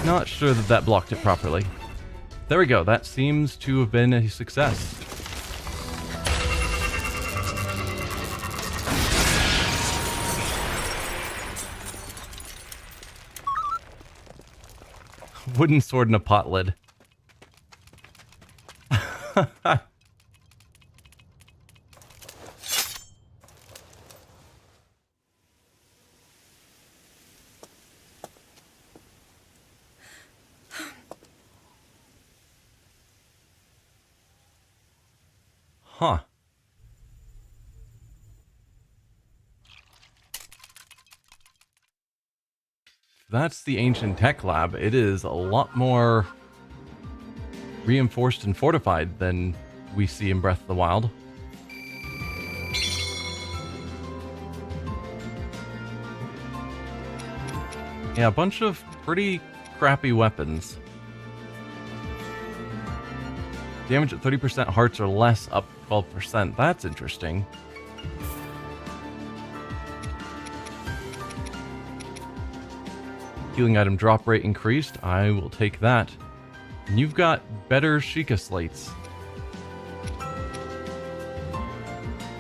Not sure that that blocked it properly. There we go. That seems to have been a success. Wooden sword and a pot lid. Huh. That's the ancient tech lab. It is a lot more reinforced and fortified than we see in Breath of the Wild. Yeah, a bunch of pretty crappy weapons. Damage at 30% hearts or less, up 12%. That's interesting. Healing item drop rate increased. I will take that. And you've got better Sheikah slates.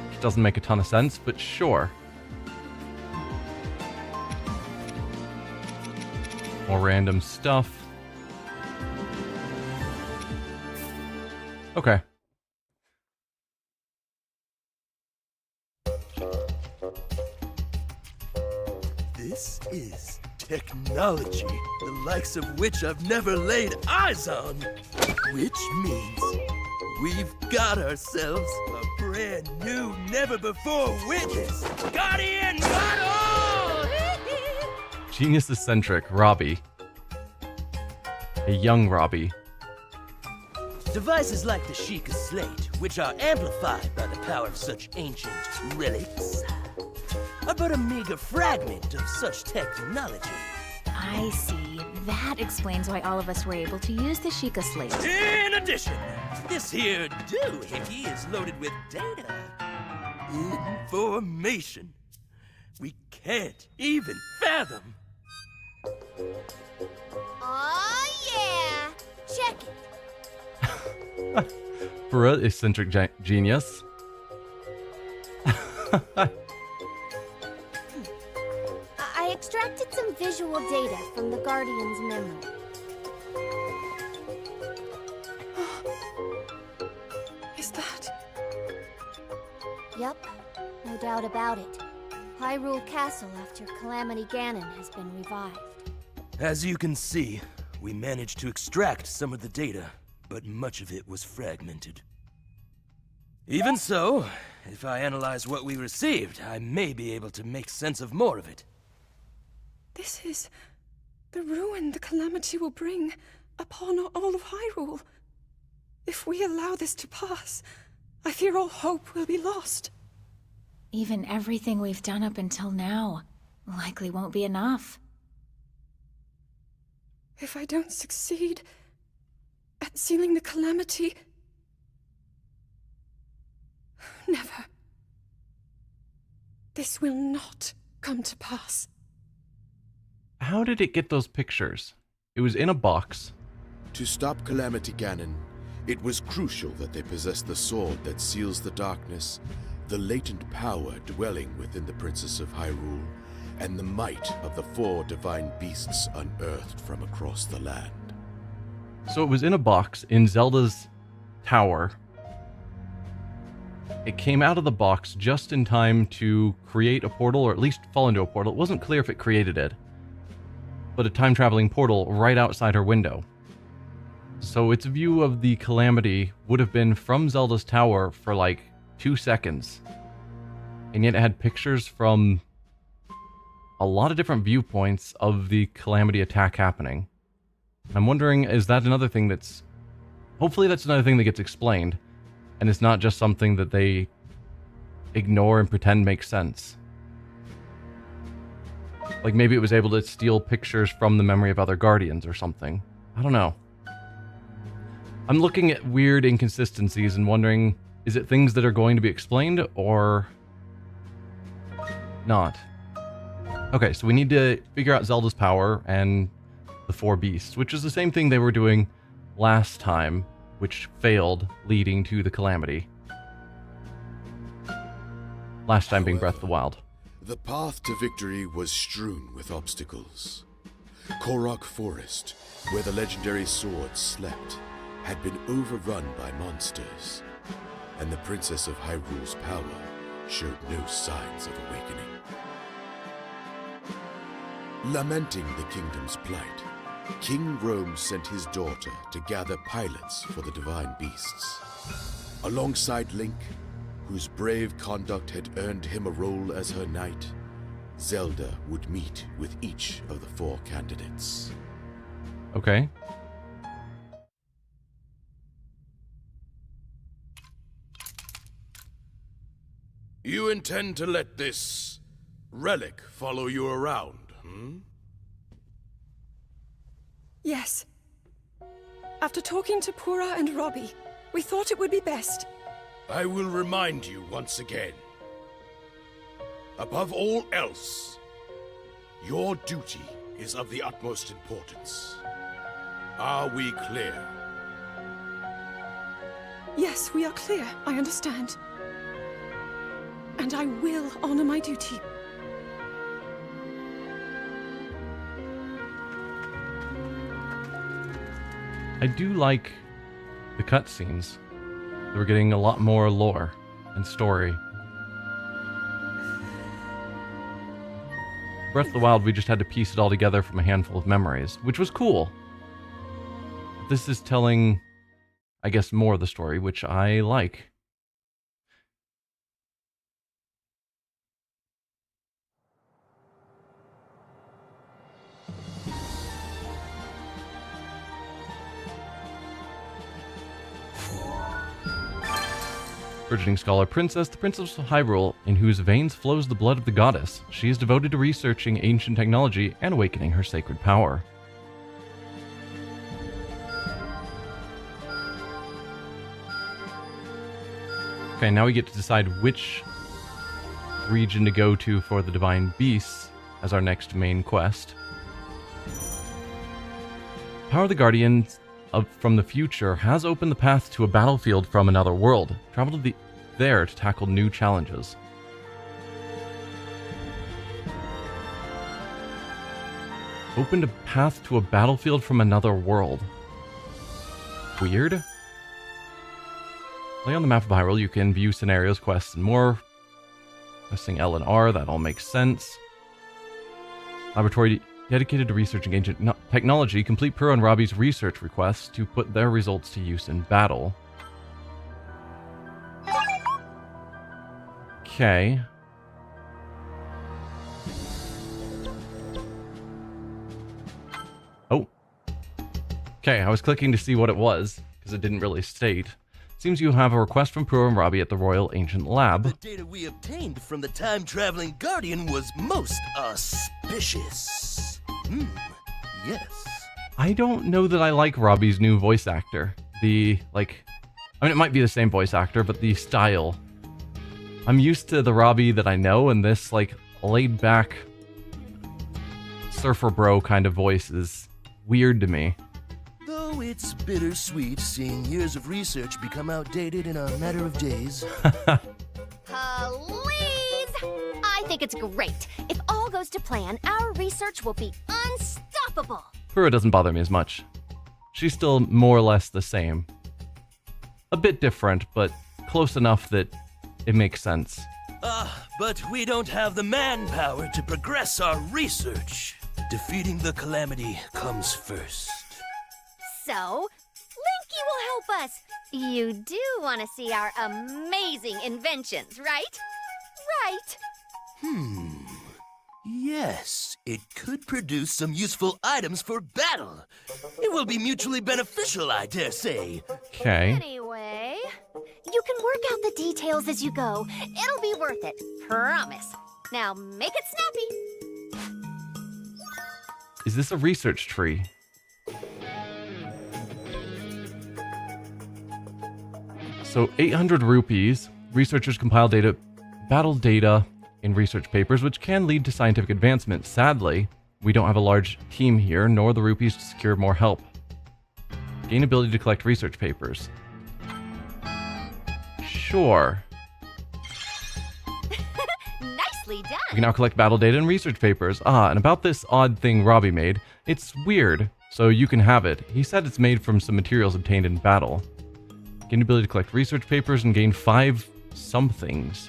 Which doesn't make a ton of sense, but sure. More random stuff. Okay. This is technology, the likes of which I've never laid eyes on. Which means we've got ourselves a brand new, never-before witness. Guardian battle! Genius-eccentric Robbie. A young Robbie. Devices like the Sheikah Slate, which are amplified by the power of such ancient relics, are but a meager fragment of such technology. I see. That explains why all of us were able to use the Sheikah slate. In addition, this here doohickey is loaded with data. Information we can't even fathom. Oh yeah! Check it. For an eccentric genius. I extracted some visual data from the Guardian's memory. Is that... Yup, no doubt about it. Hyrule Castle after Calamity Ganon has been revived. As you can see, we managed to extract some of the data, but much of it was fragmented. Even so, if I analyze what we received, I may be able to make sense of more of it. This is the ruin the Calamity will bring upon all of Hyrule. If we allow this to pass, I fear all hope will be lost. Even everything we've done up until now likely won't be enough. If I don't succeed at sealing the Calamity... Never. This will not come to pass. How did it get those pictures? It was in a box. To stop Calamity Ganon, it was crucial that they possess the sword that seals the darkness, the latent power dwelling within the Princess of Hyrule, and the might of the 4 divine beasts unearthed from across the land. So it was in a box in Zelda's tower. It came out of the box just in time to create a portal, or at least fall into a portal. It wasn't clear if it created it, but a time-traveling portal right outside her window. So its view of the Calamity would have been from Zelda's tower for like 2 seconds. And yet it had pictures from a lot of different viewpoints of the Calamity attack happening. I'm wondering, is that another thing that's... Hopefully that's another thing that gets explained, and it's not just something that they ignore and pretend makes sense. Like maybe it was able to steal pictures from the memory of other Guardians or something. I don't know. I'm looking at weird inconsistencies and wondering, is it things that are going to be explained or not? Okay, so we need to figure out Zelda's power and the 4 beasts, which is the same thing they were doing last time, which failed, leading to the Calamity. Last time being Breath of the Wild. The path to victory was strewn with obstacles. Korok Forest, where the legendary sword slept, had been overrun by monsters, and the Princess of Hyrule's power showed no signs of awakening. Lamenting the kingdom's plight, King Rome sent his daughter to gather pilots for the divine beasts. Alongside Link, whose brave conduct had earned him a role as her knight, Zelda would meet with each of the 4 candidates. Okay. You intend to let this relic follow you around, Yes. After talking to Pura and Robbie, we thought it would be best. I will remind you once again. Above all else, your duty is of the utmost importance. Are we clear? Yes, we are clear. I understand. And I will honor my duty. I do like the cutscenes. We're getting a lot more lore and story. Breath of the Wild, we just had to piece it all together from a handful of memories, which was cool. This is telling, I guess, more of the story, which I like. Burgeoning scholar princess, the Princess of Hyrule, in whose veins flows the blood of the goddess. She is devoted to researching ancient technology and awakening her sacred power. Okay, now we get to decide which region to go to for the Divine Beasts as our next main quest. Power of the Guardians from the future has opened the path to a battlefield from another world. Travel to there to tackle new challenges. Opened a path to a battlefield from another world. Weird. Play on the map of Hyrule, you can view scenarios, quests, and more. Pressing L and R, that all makes sense. Laboratory dedicated to researching ancient technology. Complete Pro and Robbie's research requests to put their results to use in battle. Okay. Oh. Okay, I was clicking to see what it was, because it didn't really state. Seems you have a request from Pro and Robbie at the Royal Ancient Lab. The data we obtained from the time-traveling Guardian was most auspicious. Yes. I don't know that I like Robbie's new voice actor. I mean, it might be the same voice actor, but the style. I'm used to the Robbie that I know, and this, laid-back surfer bro kind of voice is weird to me. Though it's bittersweet seeing years of research become outdated in a matter of days. Please! I think it's great. If all goes to plan, our research will be unstoppable. Pura doesn't bother me as much. She's still more or less the same. A bit different, but close enough that it makes sense. But we don't have the manpower to progress our research. Defeating the Calamity comes first. So, Linky will help us. You do want to see our amazing inventions, right? Right? Yes, it could produce some useful items for battle. It will be mutually beneficial, I dare say. Okay. Anyway, you can work out the details as you go. It'll be worth it, promise. Now make it snappy. Is this a research tree? So 800 rupees. Researchers compile data, battle data in research papers, which can lead to scientific advancement. Sadly, we don't have a large team here, nor the rupees to secure more help. Gain ability to collect research papers. Sure. Nicely done. We can now collect battle data and research papers. And about this odd thing Robbie made, it's weird, so you can have it. He said it's made from some materials obtained in battle. Gain ability to collect research papers and gain 5 somethings.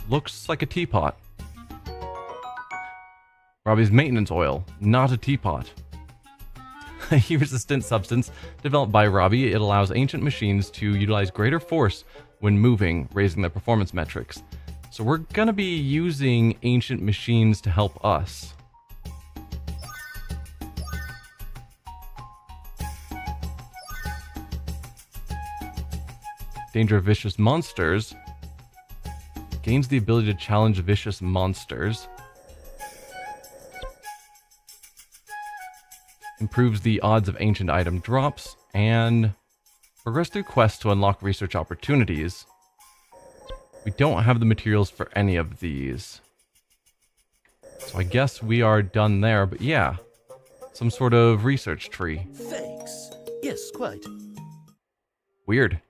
Looks like a teapot. Robbie's maintenance oil, not a teapot. A heat-resistant substance developed by Robbie. It allows ancient machines to utilize greater force when moving, raising their performance metrics. So we're gonna be using ancient machines to help us. Danger of vicious monsters. Gains the ability to challenge vicious monsters. Improves the odds of ancient item drops. And progress through quests to unlock research opportunities. We don't have the materials for any of these. So I guess we are done there, but yeah. Some sort of research tree. Thanks. Yes, quite. Weird.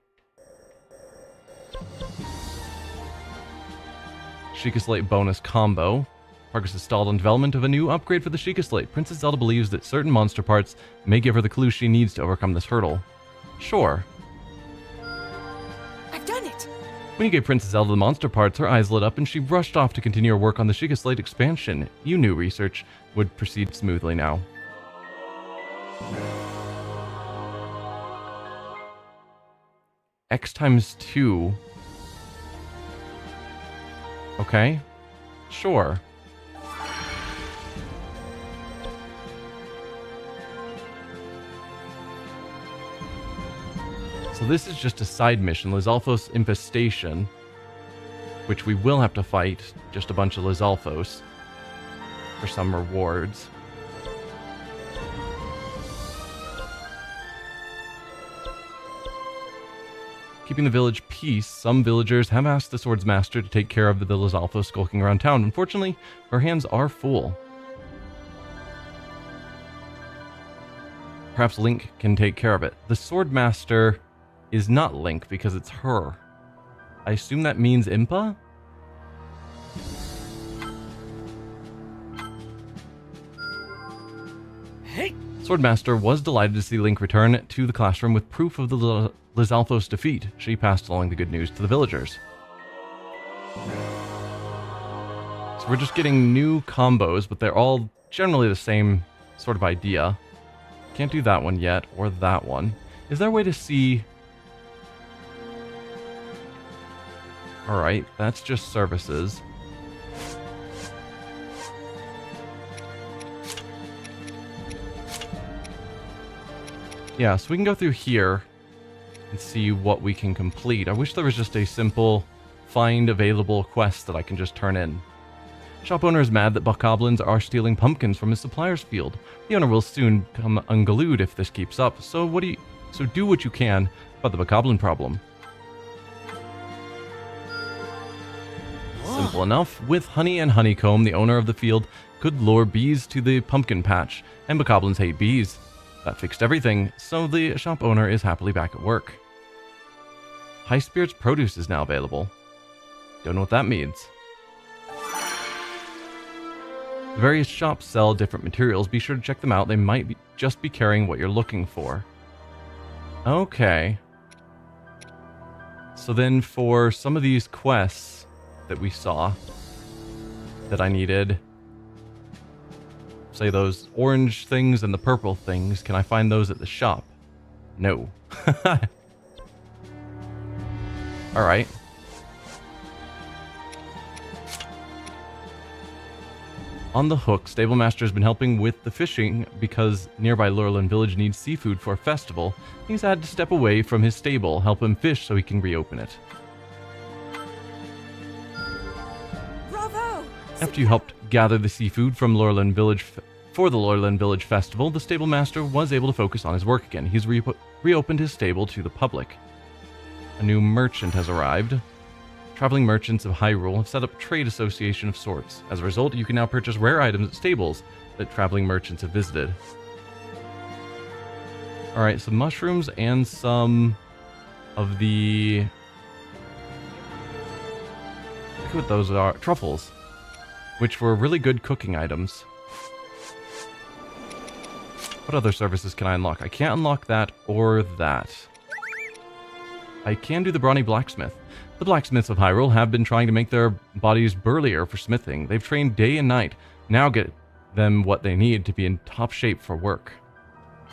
Sheikah Slate bonus combo. Progress is stalled on development of a new upgrade for the Sheikah Slate. Princess Zelda believes that certain monster parts may give her the clues she needs to overcome this hurdle. Sure. I've done it! When you gave Princess Zelda the monster parts, her eyes lit up and she rushed off to continue her work on the Sheikah Slate expansion. You knew research would proceed smoothly now. X times 2. Okay. Sure. So this is just a side mission, Lizalfos Infestation, which we will have to fight just a bunch of Lizalfos for some rewards. Keeping the village peace, some villagers have asked the Swords Master to take care of the Lizalfos skulking around town. Unfortunately, her hands are full. Perhaps Link can take care of it. The Sword Master is not Link because it's her. I assume that means Impa? Hey! Swordmaster was delighted to see Link return to the classroom with proof of the Lizalfos defeat. She passed along the good news to the villagers. So we're just getting new combos, but they're all generally the same sort of idea. Can't do that one yet, or that one. Is there a way to see... Alright, that's just services. Yeah, so we can go through here and see what we can complete. I wish there was just a simple find available quest that I can just turn in. Shop owner is mad that Bokoblins are stealing pumpkins from his supplier's field. The owner will soon come unglued if this keeps up, so do what you can about the Bokoblin problem. Simple enough. With honey and honeycomb, the owner of the field could lure bees to the pumpkin patch, and Bokoblins hate bees. That fixed everything, so the shop owner is happily back at work. High Spirits produce is now available. Don't know what that means. The various shops sell different materials. Be sure to check them out. They might just be carrying what you're looking for. Okay. So then for some of these quests that we saw that I needed, say those orange things and the purple things, can I find those at the shop? No. Alright. On the hook, Stablemaster has been helping with the fishing because nearby Lurelin village needs seafood for a festival. He's had to step away from his stable, help him fish so he can reopen it. Bravo! After you helped gather the seafood from Lurelin village for the Lurelin village festival, the Stablemaster was able to focus on his work again. He's reopened his stable to the public. A new merchant has arrived. Traveling merchants of Hyrule have set up a trade association of sorts. As a result, you can now purchase rare items at stables that traveling merchants have visited. Alright, some mushrooms and some of the... Look at what those are. Truffles. Which were really good cooking items. What other services can I unlock? I can't unlock that or that. I can do the brawny blacksmith. The blacksmiths of Hyrule have been trying to make their bodies burlier for smithing. They've trained day and night. Now get them what they need to be in top shape for work.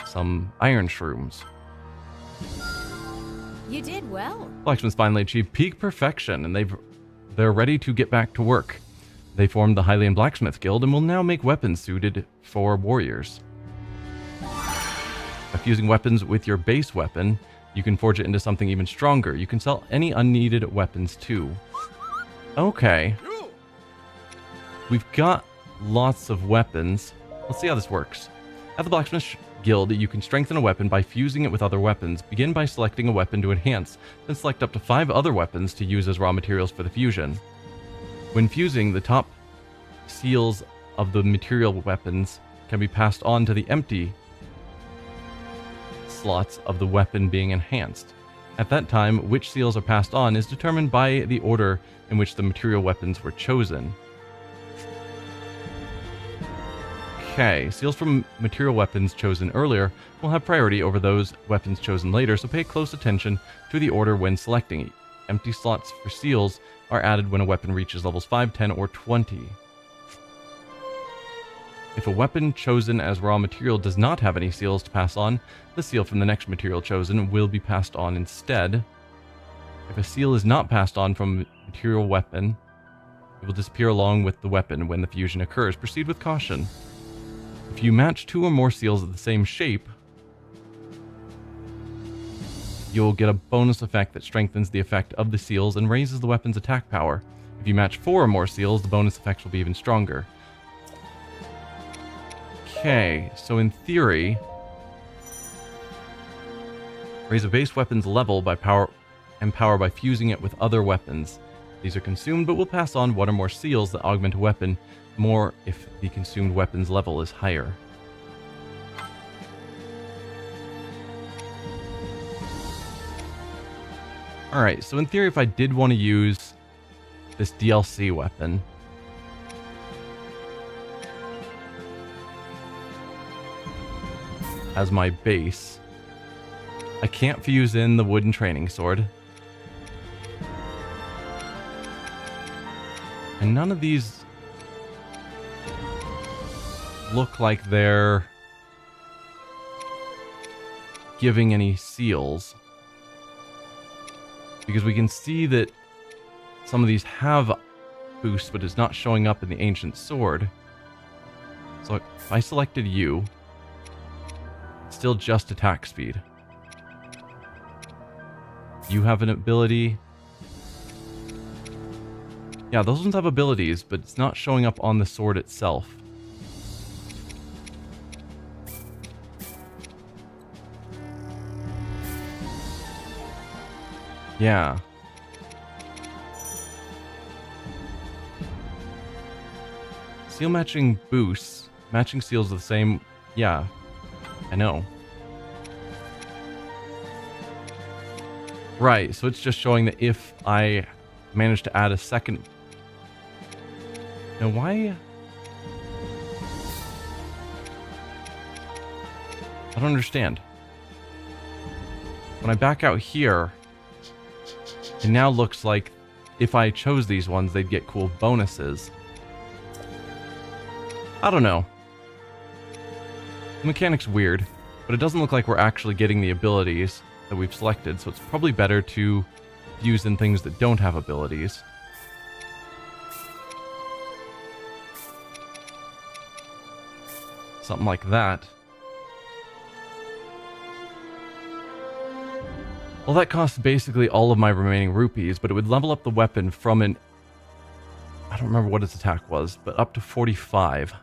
Some iron shrooms. You did well. Blacksmiths finally achieved peak perfection, and they're ready to get back to work. They formed the Hylian Blacksmith Guild and will now make weapons suited for warriors. By fusing weapons with your base weapon, you can forge it into something even stronger. You can sell any unneeded weapons too. Okay. We've got lots of weapons. Let's see how this works. At the Blacksmith Guild, you can strengthen a weapon by fusing it with other weapons. Begin by selecting a weapon to enhance, then select up to 5 other weapons to use as raw materials for the fusion. When fusing, the top seals of the material weapons can be passed on to the empty slots of the weapon being enhanced. At that time, which seals are passed on is determined by the order in which the material weapons were chosen. Okay, seals from material weapons chosen earlier will have priority over those weapons chosen later, so pay close attention to the order when selecting. Empty slots for seals are added when a weapon reaches levels 5, 10, or 20. If a weapon chosen as raw material does not have any seals to pass on, the seal from the next material chosen will be passed on instead. If a seal is not passed on from a material weapon, it will disappear along with the weapon when the fusion occurs. Proceed with caution. If you match 2 or more seals of the same shape, you'll get a bonus effect that strengthens the effect of the seals and raises the weapon's attack power. If you match 4 or more seals, the bonus effects will be even stronger. Okay, so in theory, raise a base weapon's level by power by fusing it with other weapons. These are consumed, but will pass on 1 or more seals that augment a weapon more if the consumed weapon's level is higher. Alright, so in theory, if I did want to use this DLC weapon, as my base, I can't fuse in the wooden training sword. And none of these look like they're giving any seals. Because we can see that some of these have boosts, but it's not showing up in the Ancient Sword. So if I selected you, it's still just attack speed. You have an ability. Yeah, those ones have abilities, but it's not showing up on the sword itself. Yeah. Seal matching boosts. Matching seals are the same. Yeah, I know. Right, so it's just showing that if I manage to add a second... Now, why... I don't understand. When I back out here, it now looks like if I chose these ones, they'd get cool bonuses. I don't know. The mechanic's weird, but it doesn't look like we're actually getting the abilities that we've selected, so it's probably better to use in things that don't have abilities. Something like that. Well, that costs basically all of my remaining rupees, but it would level up the weapon from an... I don't remember what its attack was, but up to 45.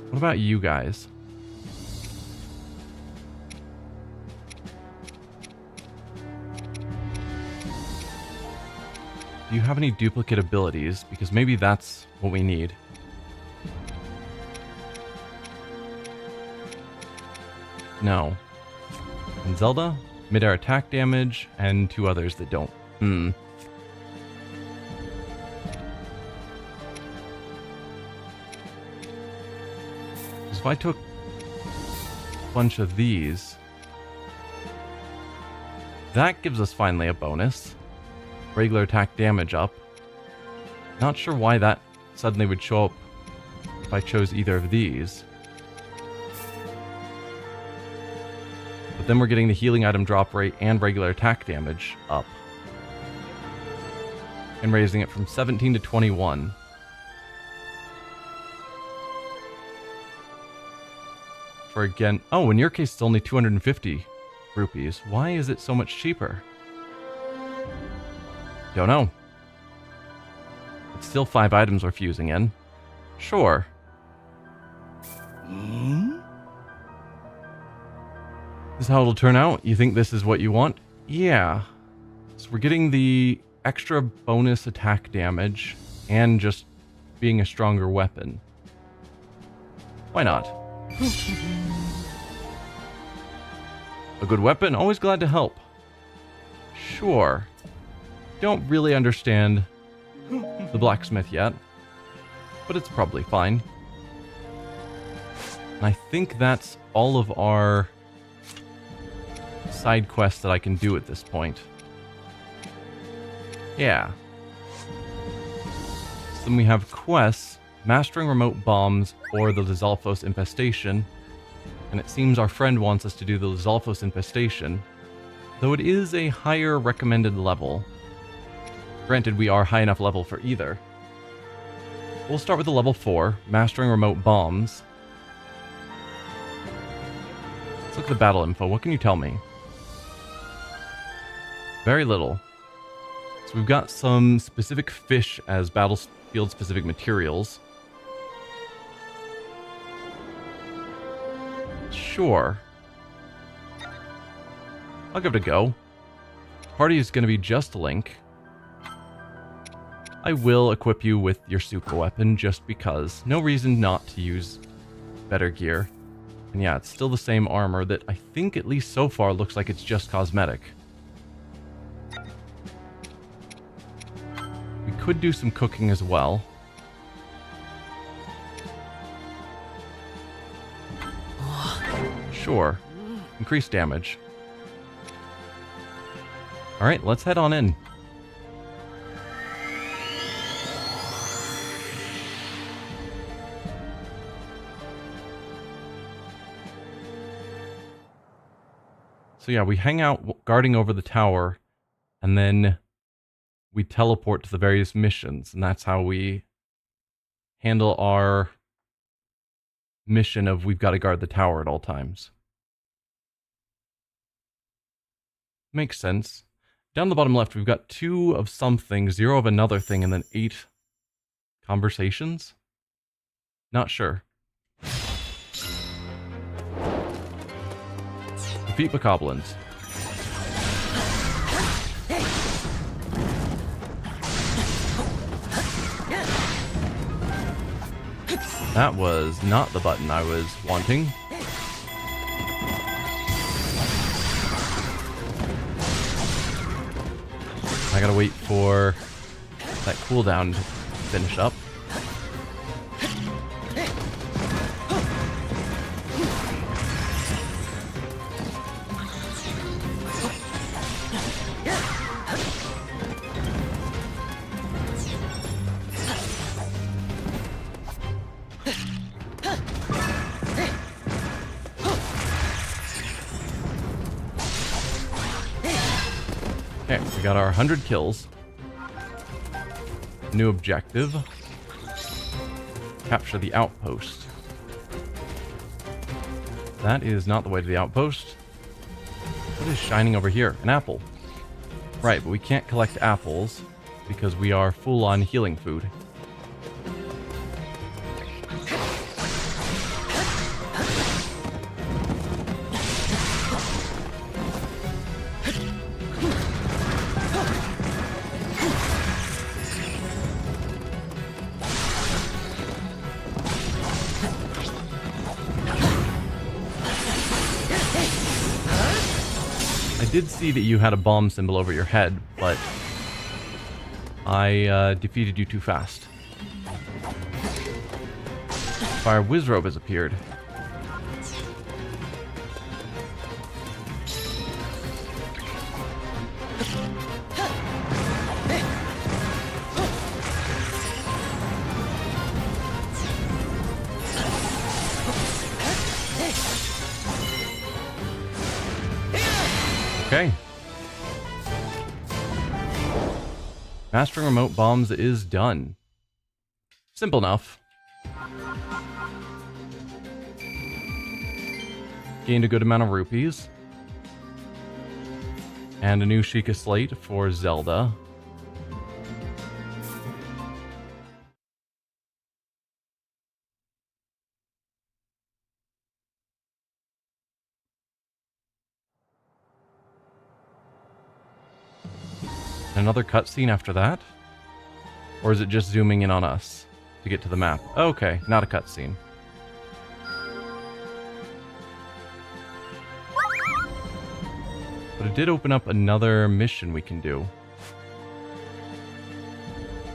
What about you guys? Do you have any duplicate abilities? Because maybe that's what we need. No. And Zelda? Mid-air attack damage, and 2 others that don't. If I took a bunch of these, that gives us finally a bonus. Regular attack damage up. Not sure why that suddenly would show up if I chose either of these. But then we're getting the healing item drop rate and regular attack damage up. And raising it from 17 to 21. For again... Oh, in your case it's only 250 rupees. Why is it so much cheaper? Don't know. It's still 5 items we're fusing in. Sure. This is how it'll turn out? You think this is what you want? Yeah. So we're getting the extra bonus attack damage and just being a stronger weapon. Why not? A good weapon? Always glad to help. Sure. Don't really understand the blacksmith yet, but it's probably fine. And I think that's all of our side quests that I can do at this point. Yeah. So then we have quests, mastering remote bombs or the Lizalfos infestation. And it seems our friend wants us to do the Lizalfos infestation, though it is a higher recommended level. Granted, we are high enough level for either. We'll start with the level 4, mastering remote bombs. Let's look at the battle info. What can you tell me? Very little. So we've got some specific fish as battlefield specific materials. Sure. I'll give it a go. Party is going to be just Link. I will equip you with your super weapon just because. No reason not to use better gear. And yeah, it's still the same armor that I think at least so far looks like it's just cosmetic. We could do some cooking as well. Sure. Increased damage. Alright, let's head on in. So yeah, we hang out guarding over the tower, and then we teleport to the various missions, and that's how we handle our mission of we've got to guard the tower at all times. Makes sense. Down the bottom left, we've got 2 of something, 0 of another thing, and then 8 conversations? Not sure. Defeat Bokoblins. That was not the button I was wanting. I gotta wait for that cooldown to finish up. Okay, we got our 100 kills. New objective. Capture the outpost. That is not the way to the outpost. What is shining over here? An apple. Right, but we can't collect apples because we are full on healing food. I did see that you had a bomb symbol over your head, but I defeated you too fast. Fire Wizrobe has appeared. Okay. Mastering remote bombs is done. Simple enough. Gained a good amount of rupees. And a new Sheikah Slate for Zelda. Another cutscene after that? Or is it just zooming in on us to get to the map? Okay, not a cutscene. But it did open up another mission we can do.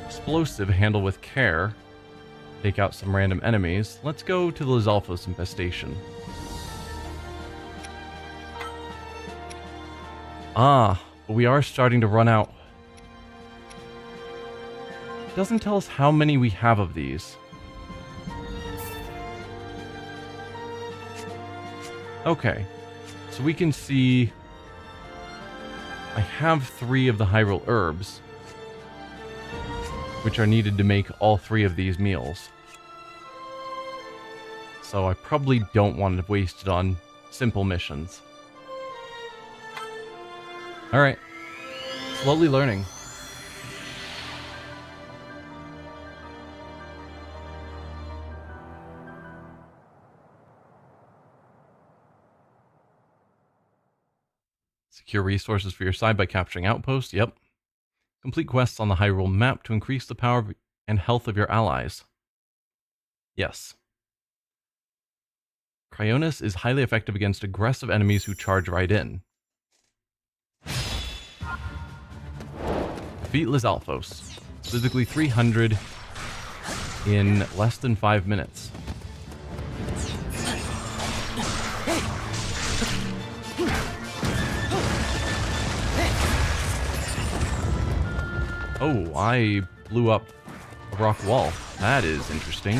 Explosive, handle with care. Take out some random enemies. Let's go to the Lizalfos infestation. Ah, but we are starting to run out. It doesn't tell us how many we have of these. Okay, so we can see I have 3 of the Hyrule herbs, which are needed to make all 3 of these meals. So I probably don't want to waste it on simple missions. Alright, slowly learning. Secure resources for your side by capturing outposts. Yep. Complete quests on the Hyrule map to increase the power and health of your allies. Yes. Cryonis is highly effective against aggressive enemies who charge right in. Defeat Lizalfos. Physically 300 in less than 5 minutes. Oh, I blew up a rock wall. That is interesting.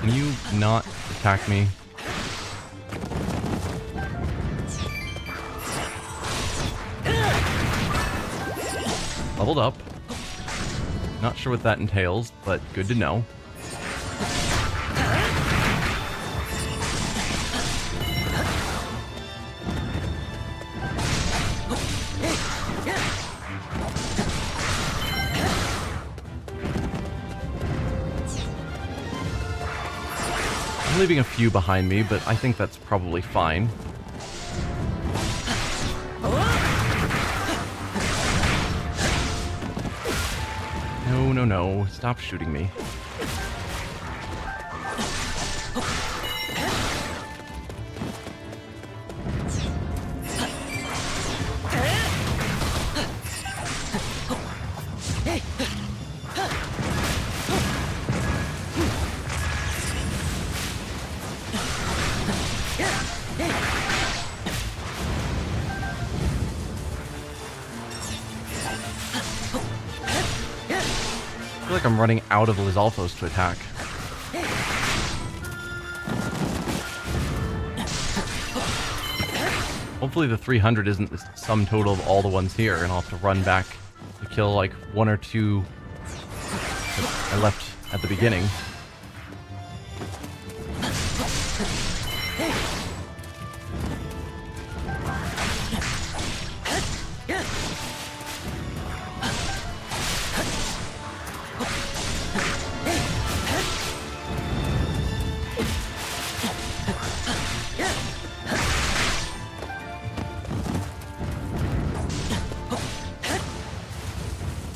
Can you not attack me? Leveled up. Not sure what that entails, but good to know. I'm leaving a few behind me, but I think that's probably fine. No, no, no. Stop shooting me. I feel like I'm running out of Lizalfos to attack. Hopefully the 300 isn't the sum total of all the ones here, and I'll have to run back to kill like one or two that I left at the beginning.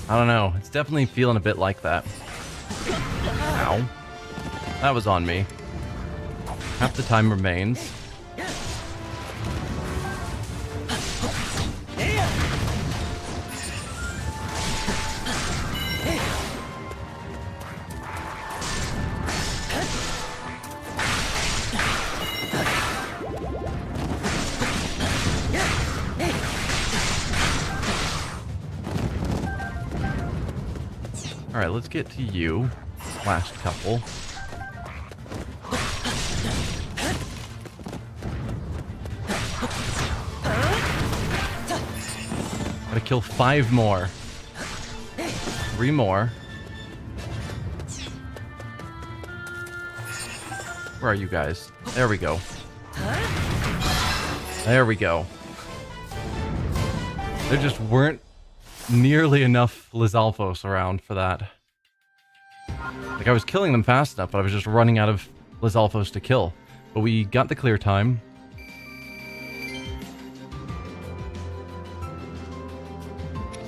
I don't know. It's definitely feeling a bit like that. Ow. That was on me. Half the time remains. Alright, let's get to you. Last couple. Gotta kill 5 more. 3 more. Where are you guys? There we go. There we go. There just weren't nearly enough Lizalfos around for that. Like, I was killing them fast enough, but I was just running out of Lizalfos to kill. But we got the clear time.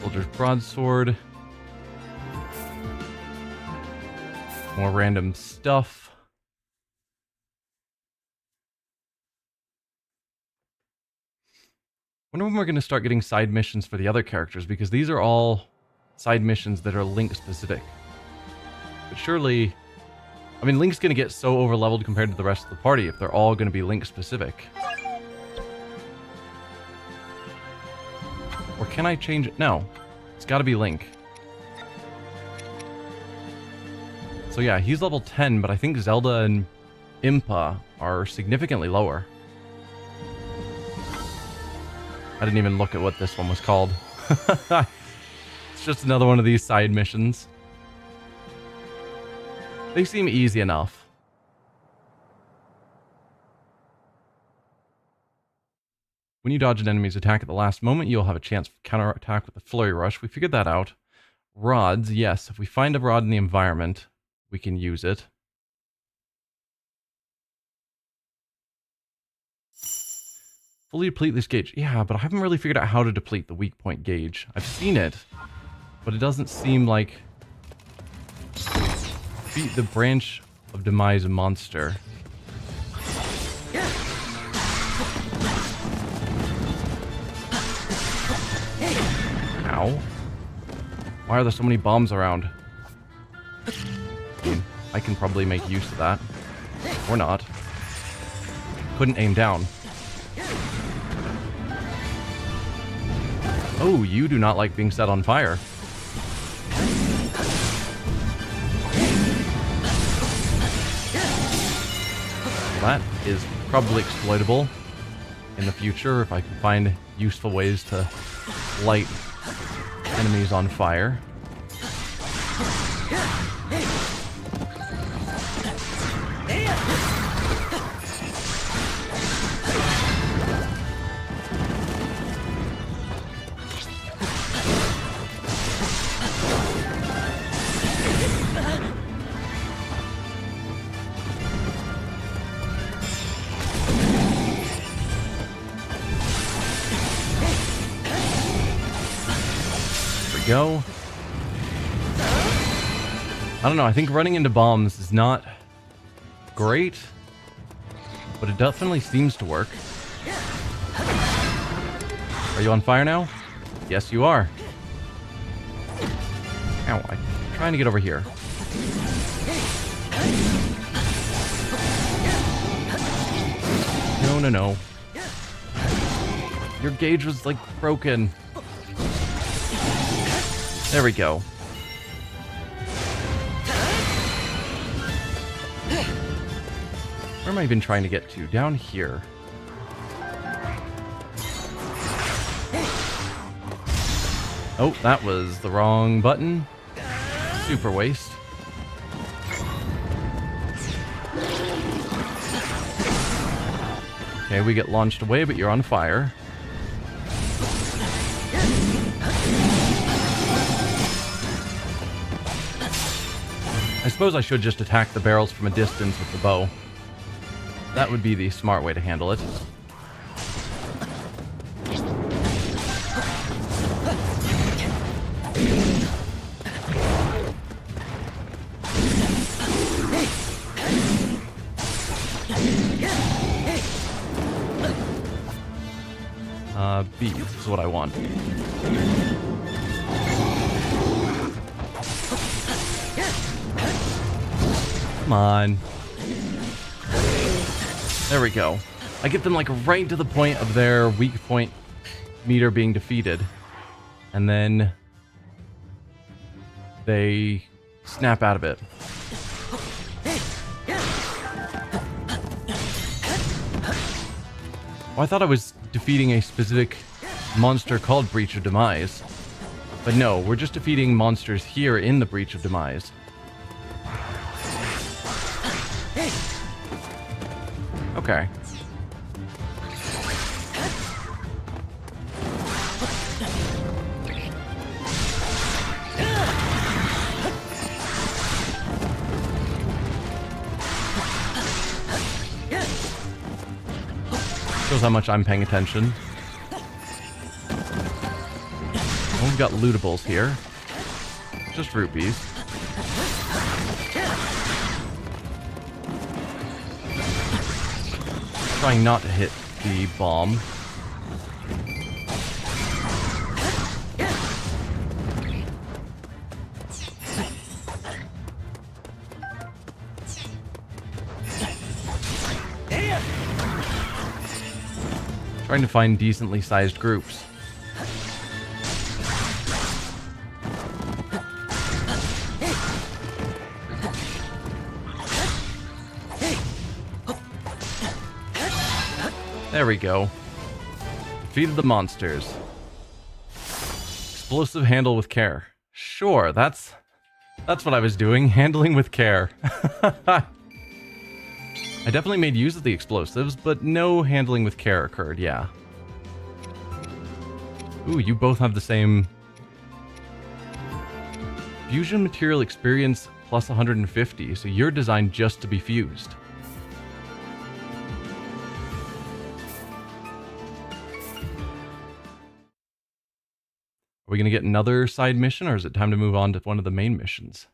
Soldier's Broadsword. More random stuff. I wonder when we're going to start getting side missions for the other characters, because these are all side missions that are Link specific. But surely, I mean, Link's going to get so overleveled compared to the rest of the party if they're all going to be Link specific. Or can I change it? No, it's got to be Link. So yeah, he's level 10, but I think Zelda and Impa are significantly lower. I didn't even look at what this one was called. It's just another one of these side missions. They seem easy enough. When you dodge an enemy's attack at the last moment, you'll have a chance to counterattack with a flurry rush. We figured that out. Rods, yes. If we find a rod in the environment, we can use it. Fully deplete this gauge. Yeah, but I haven't really figured out how to deplete the weak point gauge. I've seen it, but it doesn't seem like... Beat the branch of demise monster. Ow. Why are there so many bombs around? I can probably make use of that. Or not. Couldn't aim down. Oh, you do not like being set on fire. That is probably exploitable in the future if I can find useful ways to light enemies on fire. Go. I don't know, I think running into bombs is not great, but it definitely seems to work. Are you on fire now? Yes, you are. Ow, I'm trying to get over here. No, no, no. Your gauge was like broken. There we go. Where am I even trying to get to? Down here. Oh, that was the wrong button. Super waste. Okay, we get launched away, but you're on fire. I suppose I should just attack the barrels from a distance with the bow. That would be the smart way to handle it. Bees is what I want. Come on. There we go. I get them like right to the point of their weak point meter being defeated. And then they snap out of it. Oh, I thought I was defeating a specific monster called Breach of Demise. But no, we're just defeating monsters here in the Breach of Demise. Okay. Shows how much I'm paying attention. Oh, we've got lootables here. Just rupees. Trying not to hit the bomb. Trying to find decently sized groups. There we go. Defeated the monsters. Explosive handle with care. Sure, that's what I was doing. Handling with care. I definitely made use of the explosives, but no handling with care occurred, yeah. Ooh, you both have the same... Fusion material experience plus 150, so you're designed just to be fused. Are we going to get another side mission, or is it time to move on to one of the main missions?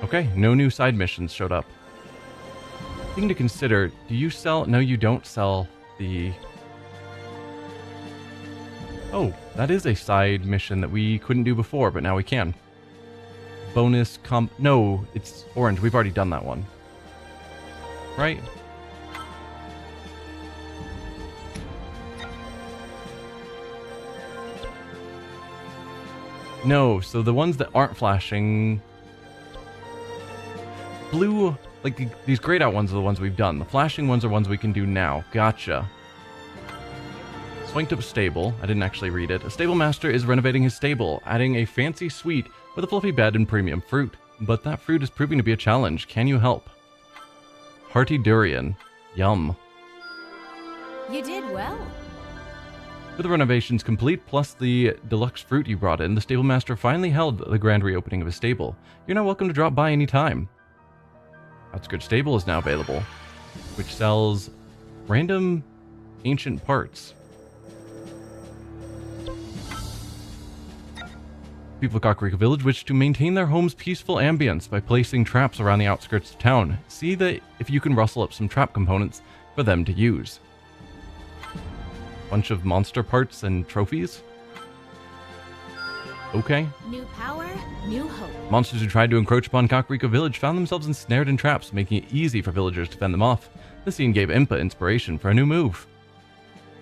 Okay, no new side missions showed up. Thing to consider, do you sell... No, you don't sell the... Oh, that is a side mission that we couldn't do before, but now we can. Bonus comp... No, it's orange. We've already done that one. Right? No, so the ones that aren't flashing... Blue, like these grayed out ones are the ones we've done. The flashing ones are ones we can do now. Gotcha. Swanked up stable. I didn't actually read it. A stable master is renovating his stable, adding a fancy suite with a fluffy bed and premium fruit. But that fruit is proving to be a challenge. Can you help? Hearty durian. Yum. You did well. With the renovations complete, plus the deluxe fruit you brought in, the stable master finally held the grand reopening of his stable. You're now welcome to drop by anytime. Outskirts Stable is now available, which sells random ancient parts. People of Kakariko Village wish to maintain their home's peaceful ambience by placing traps around the outskirts of town. See that if you can rustle up some trap components for them to use. Bunch of monster parts and trophies. Okay. New power, new hope. Monsters who tried to encroach upon Kakariko Village found themselves ensnared in traps, making it easy for villagers to fend them off. The scene gave Impa inspiration for a new move.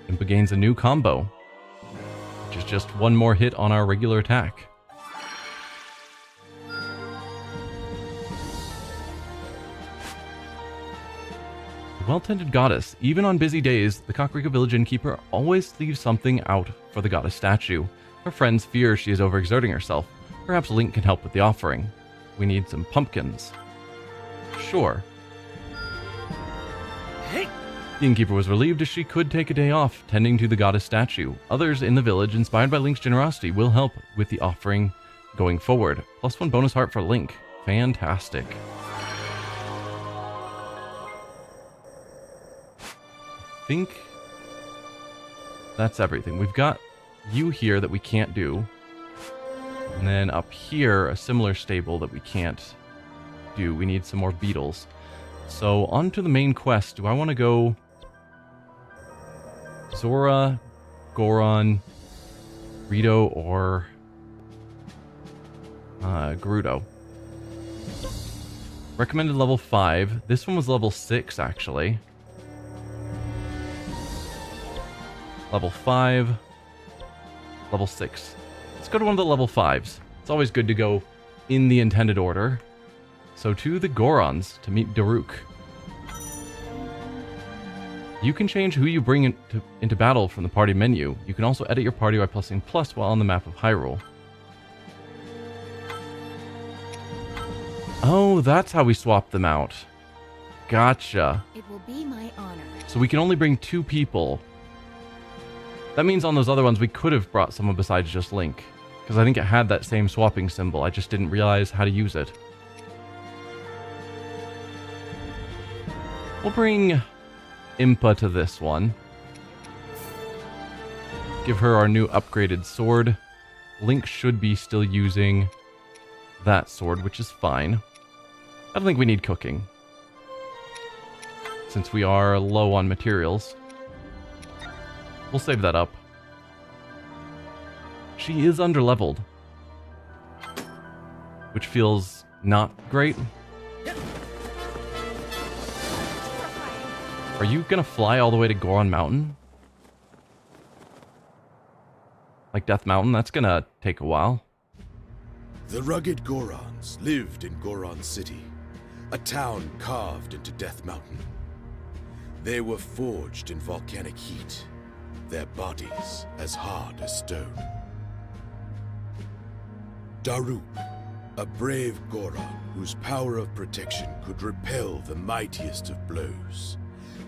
Impa gains a new combo, which is just one more hit on our regular attack. Well-tended goddess. Even on busy days, the Kakariko Village innkeeper always leaves something out for the goddess statue. Her friends fear she is overexerting herself. Perhaps Link can help with the offering. We need some pumpkins. Sure. Hey. The innkeeper was relieved as she could take a day off tending to the goddess statue. Others in the village, inspired by Link's generosity, will help with the offering going forward. +1 bonus heart for Link. Fantastic. I think that's everything. We've got you here that we can't do. And then up here, a similar stable that we can't do. We need some more beetles. So on to the main quest. Do I want to go Zora, Goron, Rito, or Gerudo? Recommended level 5. This one was level 6, actually. Level 5. Level 6. Let's go to one of the level 5s. It's always good to go in the intended order. So to the Gorons to meet Daruk. You can change who you bring into battle from the party menu. You can also edit your party by pressing plus while on the map of Hyrule. Oh, that's how we swap them out. Gotcha. It will be my honor. So we can only bring 2 people. That means on those other ones we could have brought someone besides just Link. Because I think it had that same swapping symbol. I just didn't realize how to use it. We'll bring Impa to this one. Give her our new upgraded sword. Link should be still using that sword, which is fine. I don't think we need cooking, since we are low on materials. We'll save that up. She is underleveled, which feels not great. Are you gonna fly all the way to Goron Mountain? Like Death Mountain? That's gonna take a while. The rugged Gorons lived in Goron City, a town carved into Death Mountain. They were forged in volcanic heat, their bodies as hard as stone. Daruk, a brave Goron whose power of protection could repel the mightiest of blows,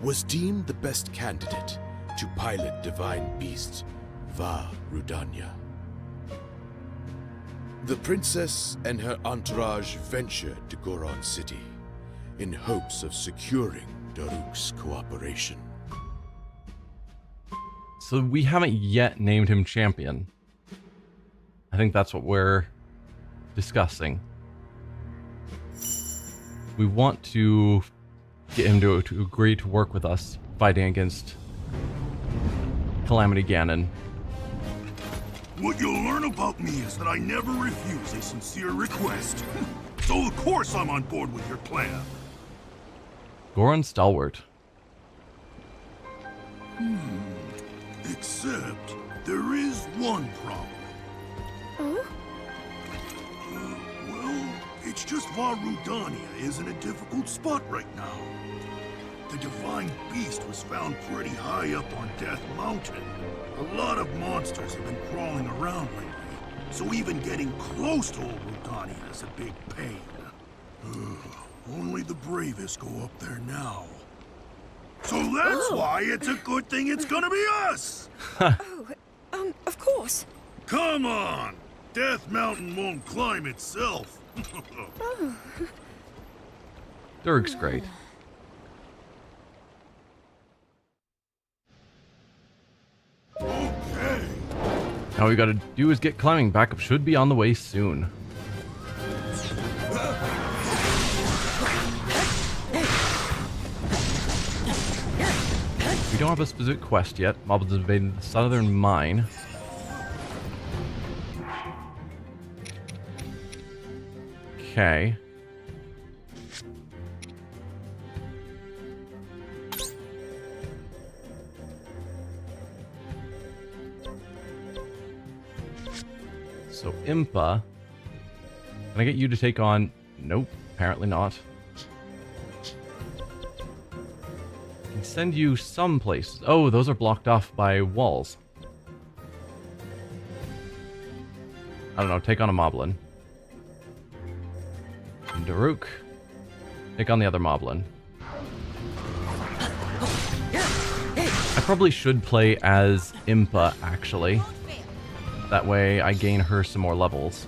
was deemed the best candidate to pilot divine beast Va Rudanya. The princess and her entourage ventured to Goron City in hopes of securing Daruk's cooperation. So we haven't yet named him champion. I think that's what we're discussing. We want to get him to agree to work with us fighting against Calamity Ganon. What you'll learn about me is that I never refuse a sincere request. So of course I'm on board with your plan. Goron Stalwart. Except there is one problem. Oh? Well, it's just Varudania is in a difficult spot right now. The divine beast was found pretty high up on Death Mountain. A lot of monsters have been crawling around lately, so even getting close to old Rudania is a big pain. Only the bravest go up there now. So that's why it's a good thing it's gonna be us! Of course. Come on! Death Mountain won't climb itself. Durk's great. Okay. Now all we gotta do is get climbing. Backup should be on the way soon. We don't have a specific quest yet. Moblins invaded the southern mine. Okay. So Impa, can I get you to take on? Nope, apparently not. I can send you some places. Oh, those are blocked off by walls. I don't know, take on a Moblin. And Daruk, take on the other Moblin. I probably should play as Impa, actually. That way I gain her some more levels.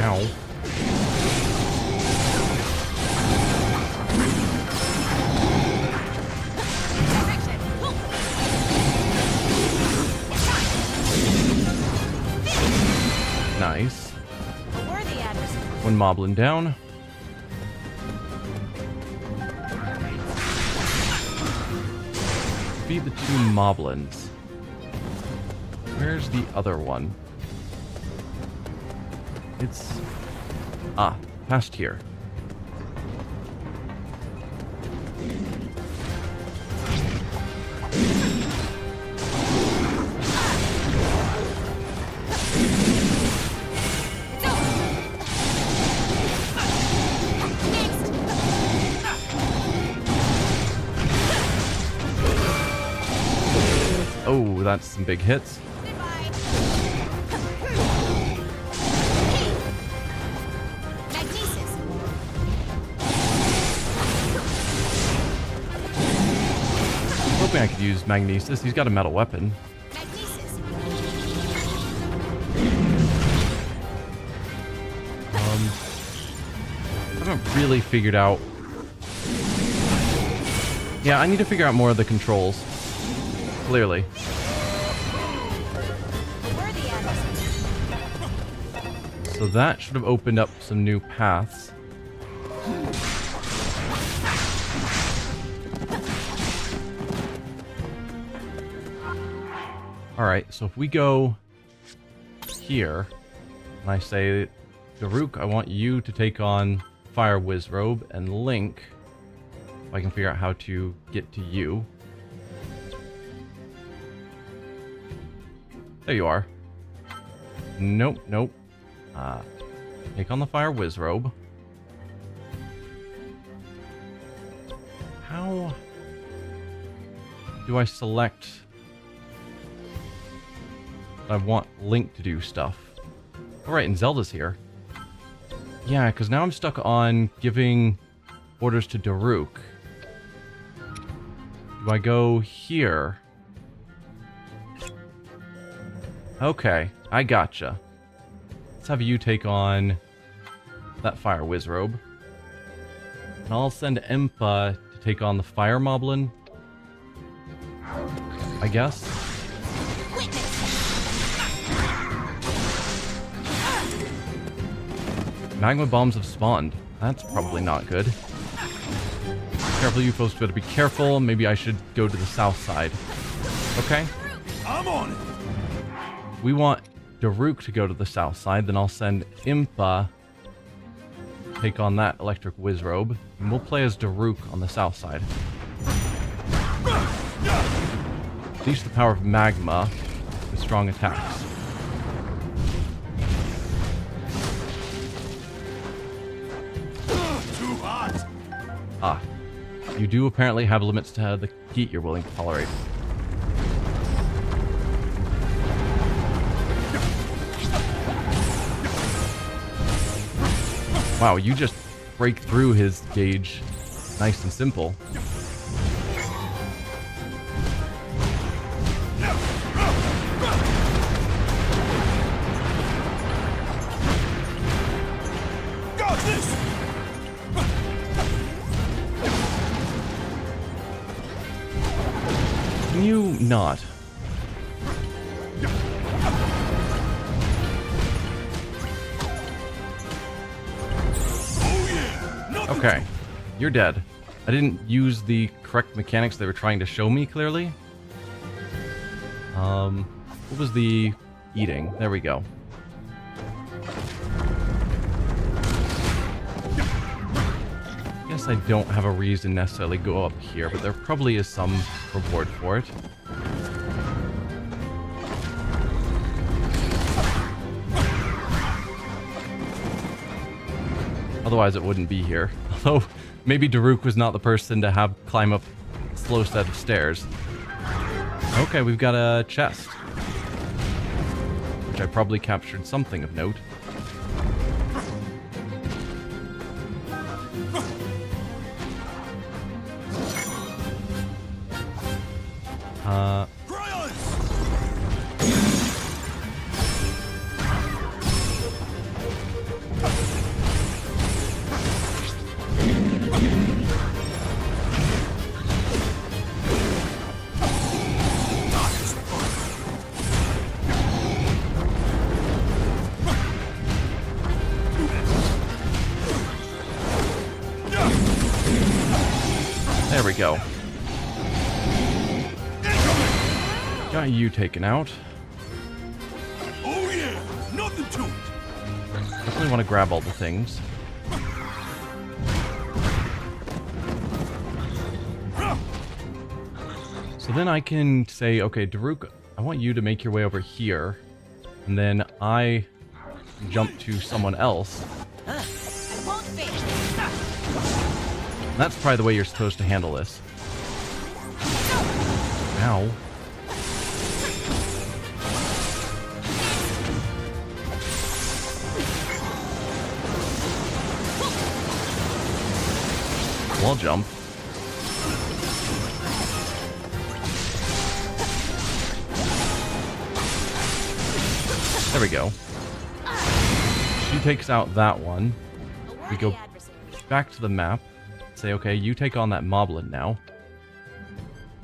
Ow. Nice. One Moblin down. Feed the two Moblins. Where's the other one? It's... Ah, past here. Oh, that's some big hits. Hoping I could use Magnesis. He's got a metal weapon. I haven't really figured out... Yeah, I need to figure out more of the controls. Clearly. So that should have opened up some new paths. Alright, so if we go here, and I say, Daruk, I want you to take on Fire Wizrobe, and Link, if I can figure out how to get to you. There you are. Nope, nope. Take on the Fire Wizrobe. How do I select... I want Link to do stuff. Alright, and Zelda's here. Yeah, because now I'm stuck on giving orders to Daruk. Do I go here? Okay, I gotcha. Let's have you take on that Fire Wizrobe. And I'll send Impa to take on the Fire Moblin. I guess. Magma bombs have spawned. That's probably not good. Careful, you folks better be careful. Maybe I should go to the south side. Okay. I'm on it. We want Daruk to go to the south side, then I'll send Impa take on that electric whiz robe, and we'll play as Daruk on the south side. Unleash the power of magma with strong attacks. Too hot. Ah, you do apparently have limits to the heat you're willing to tolerate. Wow, you just break through his gauge nice and simple. Got this. Can you not? Okay, you're dead. I didn't use the correct mechanics they were trying to show me clearly. What was the eating? There we go. Guess I don't have a reason necessarily to go up here, but there probably is some reward for it. Otherwise it wouldn't be here. Although, maybe Daruk was not the person to have climb up a slow set of stairs. Okay, we've got a chest. Which I probably captured something of note. There we go. Got you taken out. Oh yeah, nothing to it. Definitely want to grab all the things. So then I can say, okay, Daruk, I want you to make your way over here, and then I jump to someone else. That's probably the way you're supposed to handle this. Ow. Wall jump. There we go. She takes out that one. We go back to the map. Say, okay, you take on that moblin now.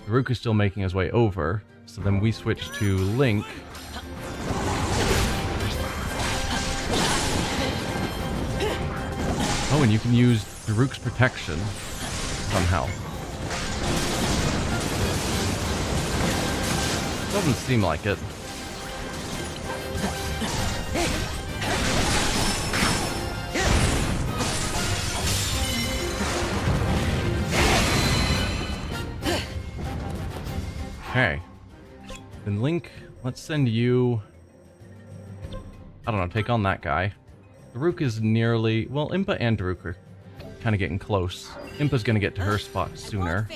Daruk is still making his way over, so then we switch to Link. Oh, and you can use Daruk's protection somehow. Doesn't seem like it. Okay. Then Link, let's send you... I don't know, take on that guy. Daruk is nearly... Well, Impa and Daruk are kind of getting close. Impa's gonna get to her spot sooner.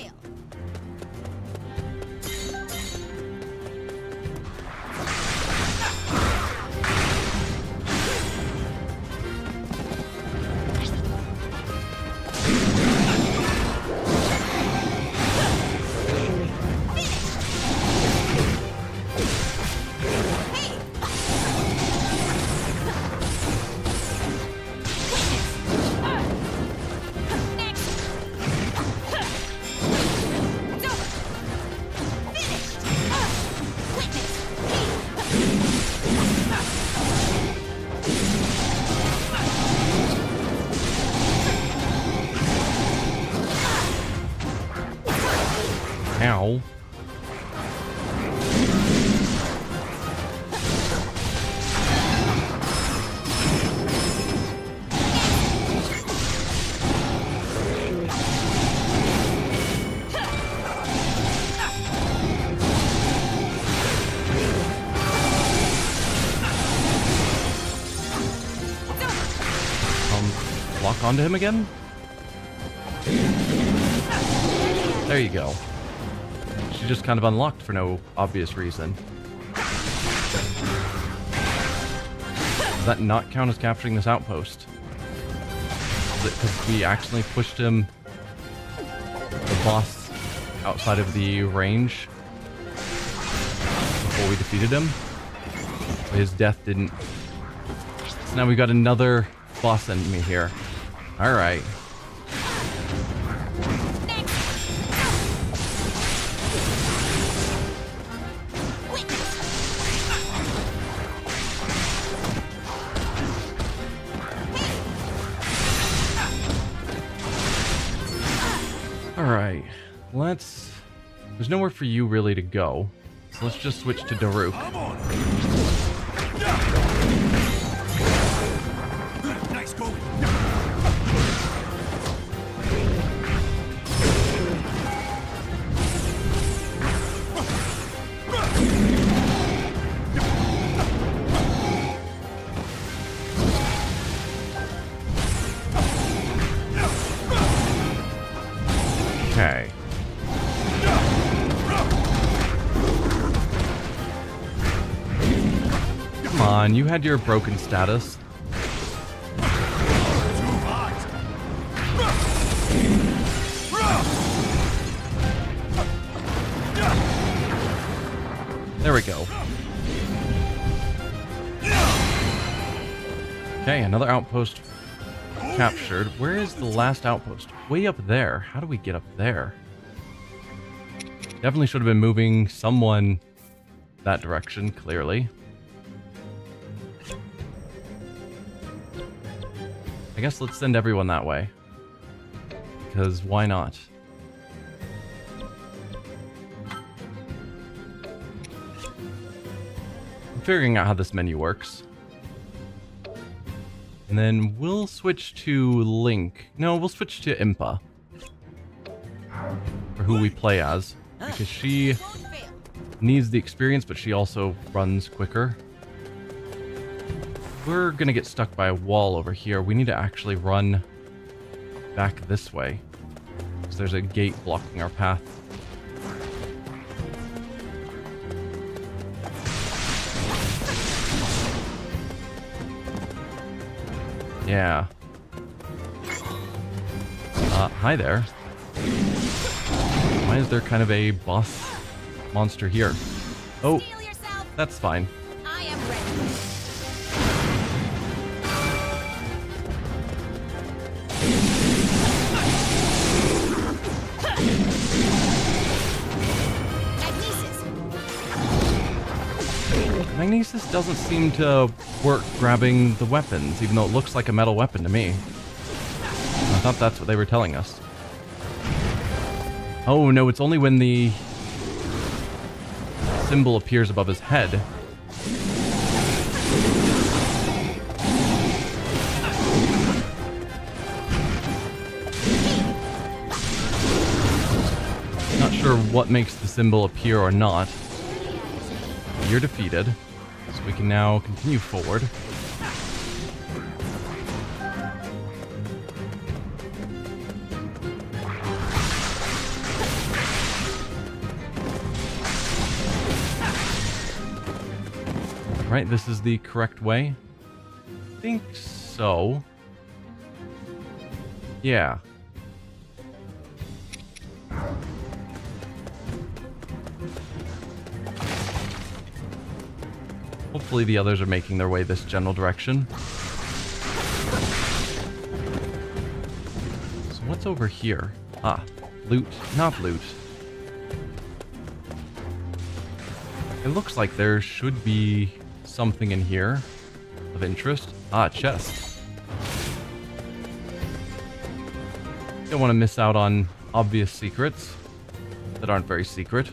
Ow. Lock onto him again? There you go. She just kind of unlocked for no obvious reason. Does that not count as capturing this outpost? Is it because we accidentally pushed him, the boss, outside of the range before we defeated him? So his death didn't... So now we've got another boss enemy here. Alright. Alright. Let's... There's nowhere for you really to go. So let's just switch to Daruk. Nice going. Okay. Come on, you had your broken status. There we go. Okay, another outpost captured. Where is the last outpost? Way up there. How do we get up there? Definitely should have been moving someone that direction, clearly. I guess let's send everyone that way. Because why not? I'm figuring out how this menu works. And then we'll switch to Link. No, we'll switch to Impa. For who we play as. Because she needs the experience, but she also runs quicker. We're gonna get stuck by a wall over here. We need to actually run back this way. Because there's a gate blocking our path. Yeah. Hi there. Why is there kind of a boss monster here? Oh, that's fine. I am ready. Magnesis doesn't seem to work grabbing the weapons, even though it looks like a metal weapon to me. I thought that's what they were telling us. Oh no, it's only when the symbol appears above his head. Not sure what makes the symbol appear or not. You're defeated, so we can now continue forward. Right, this is the correct way? I think so. Yeah. Hopefully the others are making their way this general direction. So what's over here? Ah, loot. Not loot. It looks like there should be something in here of interest. Ah, chest. Don't want to miss out on obvious secrets. that aren't very secret.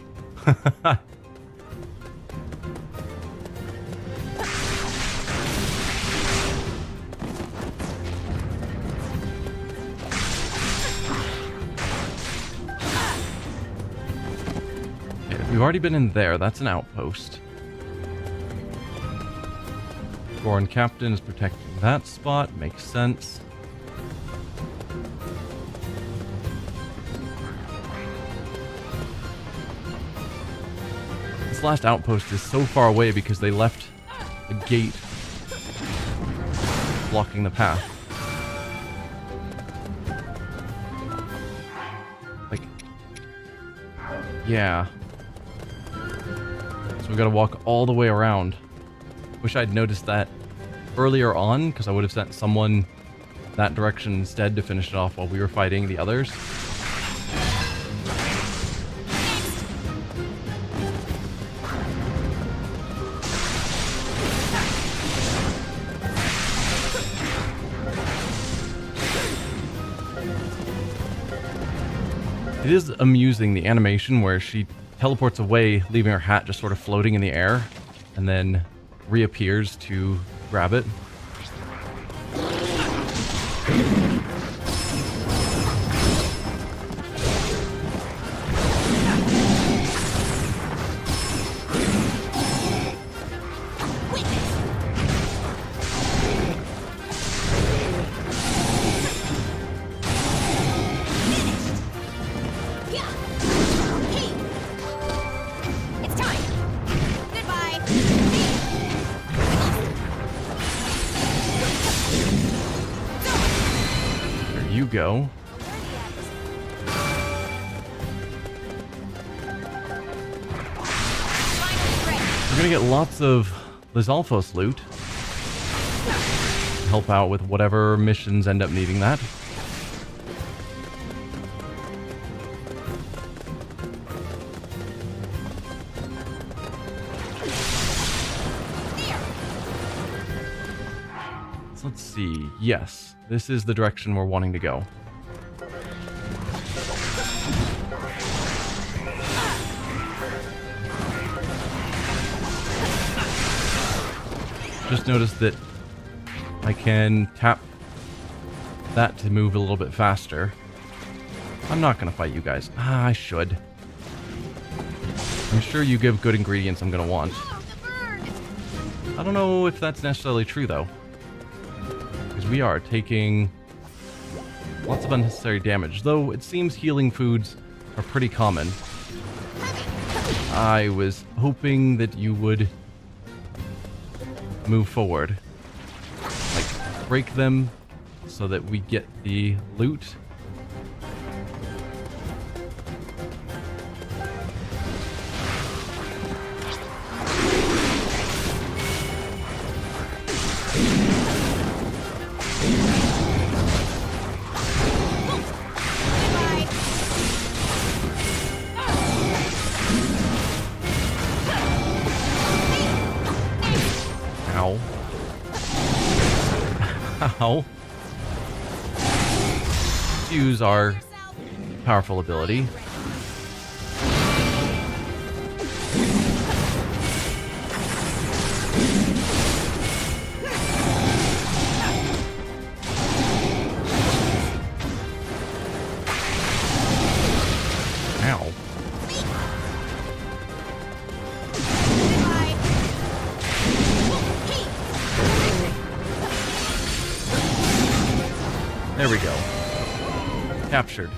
We've already been in there. That's an outpost. Foreign captain is protecting that spot. Makes sense. This last outpost is so far away because they left a gate blocking the path. Like, yeah. So we gotta walk all the way around. Wish I'd noticed that earlier on, because I would have sent someone that direction instead to finish it off while we were fighting the others. It is amusing, the animation where she teleports away, leaving her hat just sort of floating in the air, and then reappears to grab it. Go. We're gonna get lots of Lizalfos loot. Help out with whatever missions end up needing that. So let's see. Yes. This is the direction we're wanting to go. Just noticed that I can tap that to move a little bit faster. I'm not going to fight you guys. I should. I'm sure you give good ingredients I'm going to want. I don't know if that's necessarily true, though. We are taking lots of unnecessary damage, though it seems healing foods are pretty common. I was hoping that you would move forward. Like, break them so that we get the loot. Ow. Let's use our powerful ability. Ow. There we go. Captured.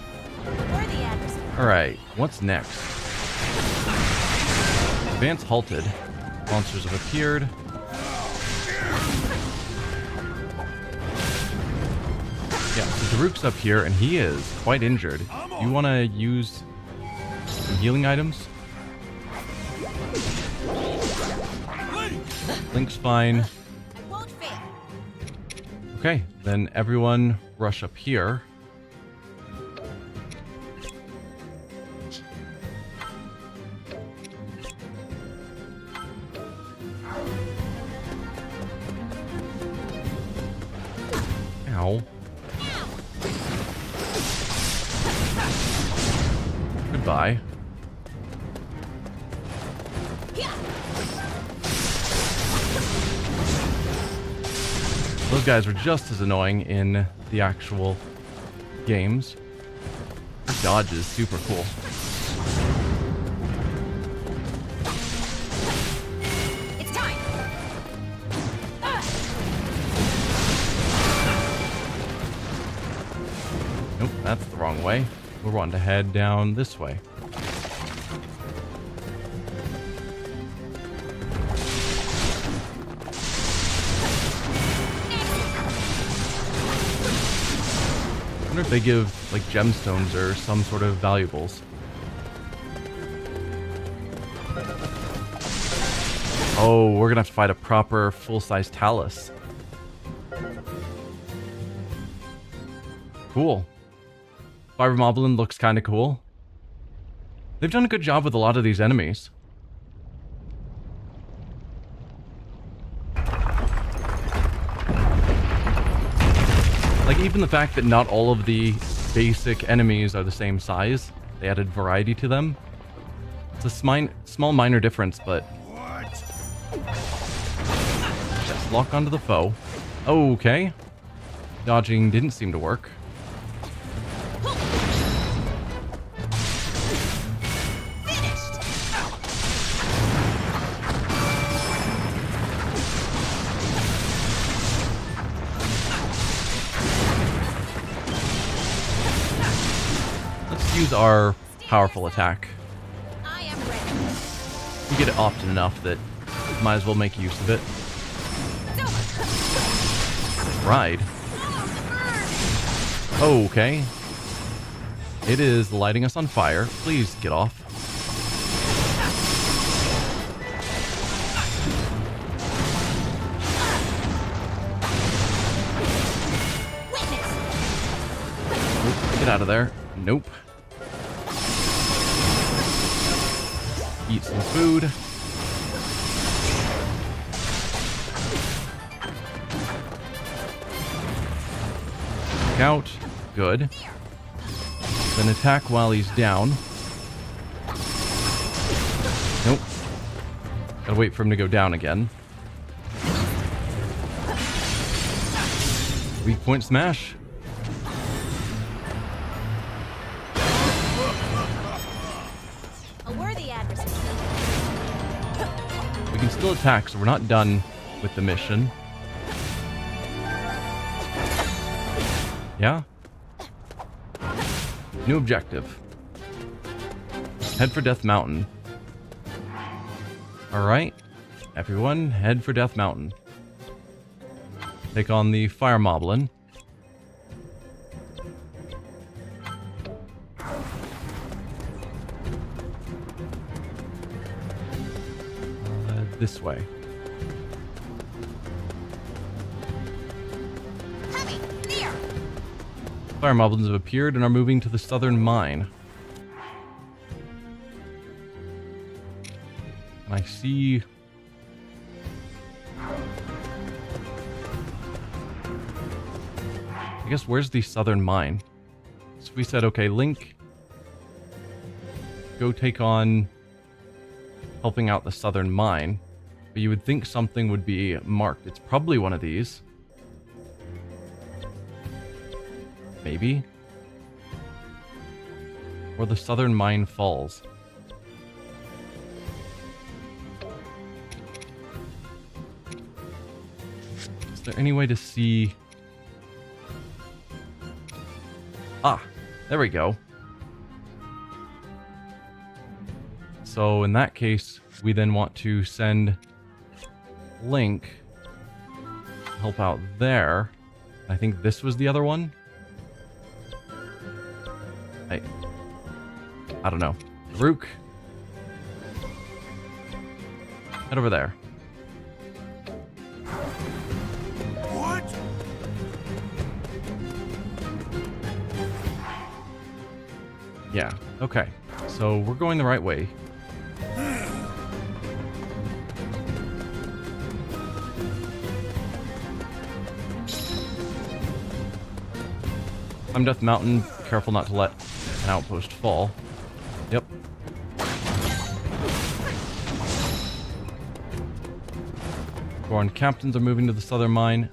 Alright, what's next? Advance halted. Monsters have appeared. Yeah, so Daruk's up here, and he is quite injured. You want to use some healing items? Link's fine. Okay, then everyone rush up here. Ow. Goodbye. Those guys were just as annoying in the actual games. Dodge is super cool. It's time. Nope, that's the wrong way. We're wanting to head down this way. I wonder if they give like gemstones or some sort of valuables. Oh, we're gonna have to fight a proper full-size Talus. Cool. Fire Moblin looks kind of cool. They've done a good job with a lot of these enemies. Like, even the fact that not all of the basic enemies are the same size, they added variety to them. It's a small minor difference, but... Just lock onto the foe. Okay. Dodging didn't seem to work. Use our powerful attack. I am ready. We get it often enough that might as well make use of it. Ride. Oh, okay. It is lighting us on fire. Please get off. Nope, get out of there. Nope. Eat some food. Look out. Good. Then attack while he's down. Nope. Gotta wait for him to go down again. Weak point smash. We can still attack, so we're not done with the mission. Yeah? New objective. Head for Death Mountain. Alright. Everyone, head for Death Mountain. Take on the Fire Moblin. This way. Fire moblins have appeared and are moving to the southern mine. And I see... I guess where's the southern mine? So we said, okay, Link, go take on helping out the southern mine. But you would think something would be marked. It's probably one of these. Maybe. Or the southern mine falls. Is there any way to see... Ah, there we go. So in that case, we then want to send Link to help out there. I think this was the other one. I don't know. Rook. Head over there. What? Yeah, okay. So we're going the right way. Climb Death Mountain. Careful not to let an outpost fall. Yep. Goron captains are moving to the southern mine.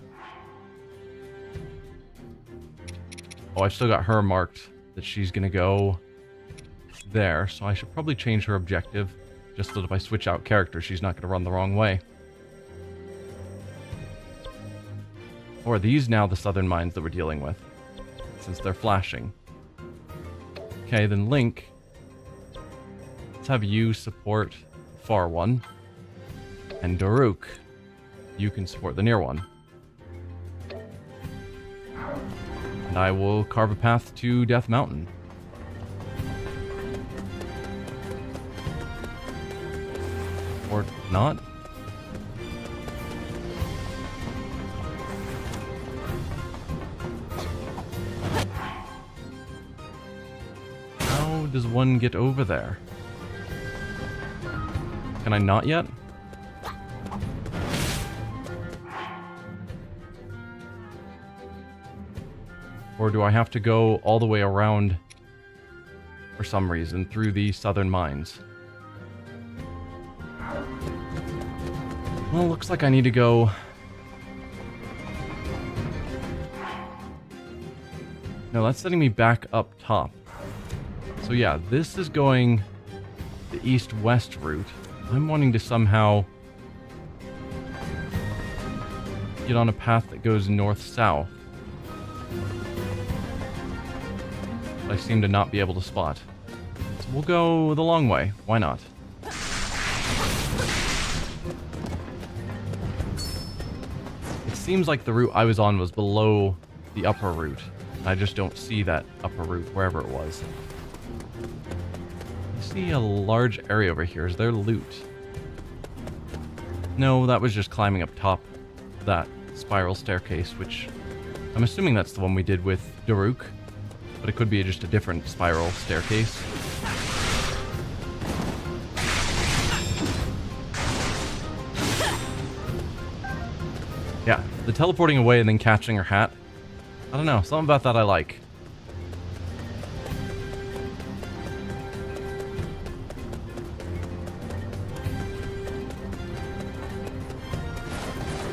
Oh, I've still got her marked that she's going to go there. So I should probably change her objective. Just so that if I switch out characters, she's not going to run the wrong way. Or are these now the southern mines that we're dealing with? Since they're flashing. Okay, then Link. Let's have you support the far one. And Daruk, you can support the near one. And I will carve a path to Death Mountain. Or not? How does one get over there? Can I not yet? Or do I have to go all the way around for some reason through the southern mines? Well, looks like I need to go... No, that's setting me back up top. So yeah, this is going the east-west route. I'm wanting to somehow get on a path that goes north-south. I seem to not be able to spot. So we'll go the long way. Why not? It seems like the route I was on was below the upper route. I just don't see that upper route wherever it was. I see a large area over here. Is there loot? No, that was just climbing up top that spiral staircase, which I'm assuming that's the one we did with Daruk. But it could be just a different spiral staircase. Yeah, the teleporting away and then catching her hat. I don't know, something about that I like.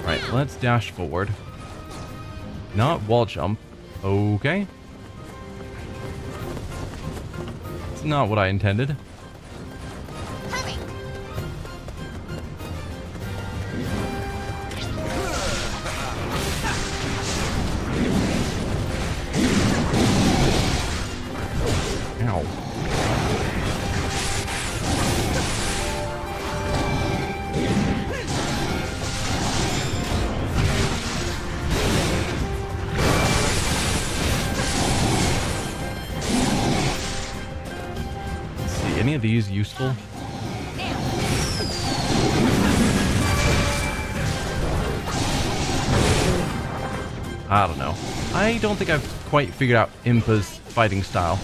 Right, let's dash forward. Not wall jump. Okay. It's not what I intended. Ow. Any of these useful? I don't know. I don't think I've quite figured out Impa's fighting style.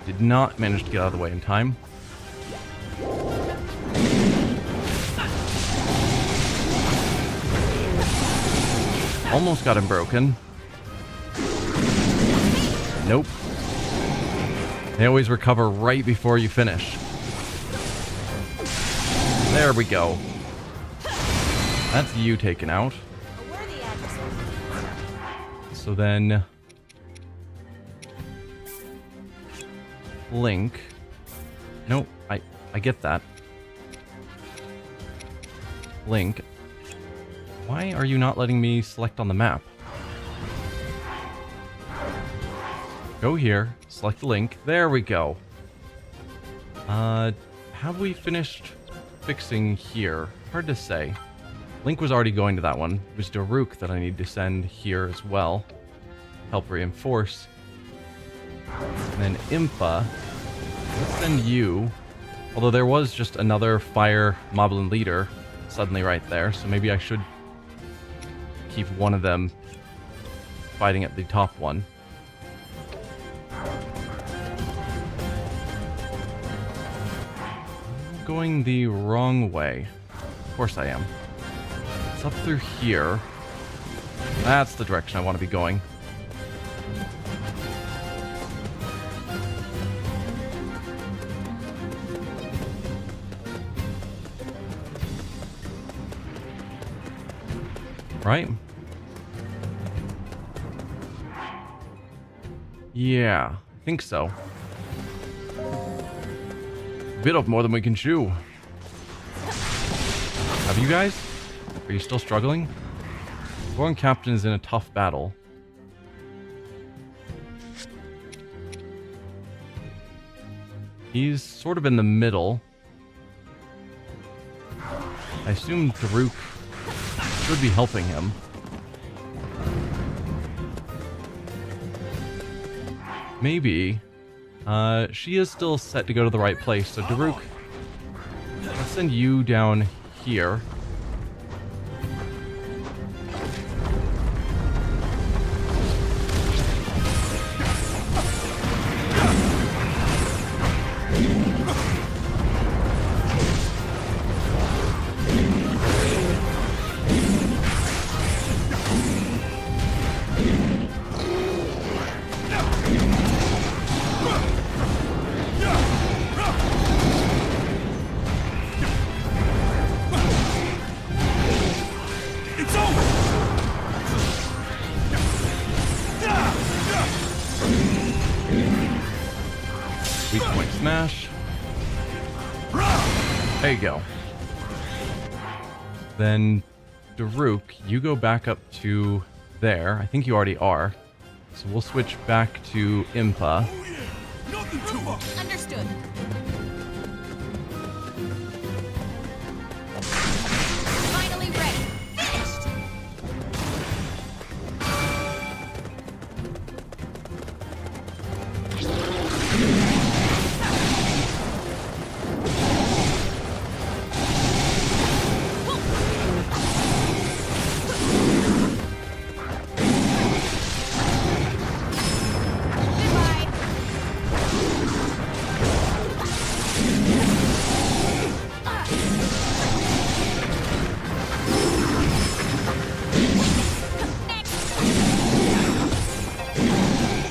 Did not manage to get out of the way in time. Almost got him broken. Nope. They always recover right before you finish. There we go. That's you taken out. So then... Link. Nope, I get that. Link. Why are you not letting me select on the map? Go here, select the link. There we go. Have we finished fixing here? Hard to say. Link was already going to that one. It was Daruk that I need to send here as well. Help reinforce. And then Impa. Let's send you. Although there was just another fire moblin leader suddenly right there. So maybe I should keep one of them fighting at the top one. I'm going the wrong way. Of course I am. It's up through here. That's the direction I want to be going. Right? Yeah, I think so. Bit of more than we can chew. Have you guys? Are you still struggling? Goron Captain is in a tough battle. He's sort of in the middle. I assume Daruk should be helping him. Maybe. She is still set to go to the right place, so Daruk, let's send you down here. Weak point smash. There you go. Then, Daruk, you go back up to there. I think you already are. So we'll switch back to Impa. Understood. Finally ready. Finished. Goodbye.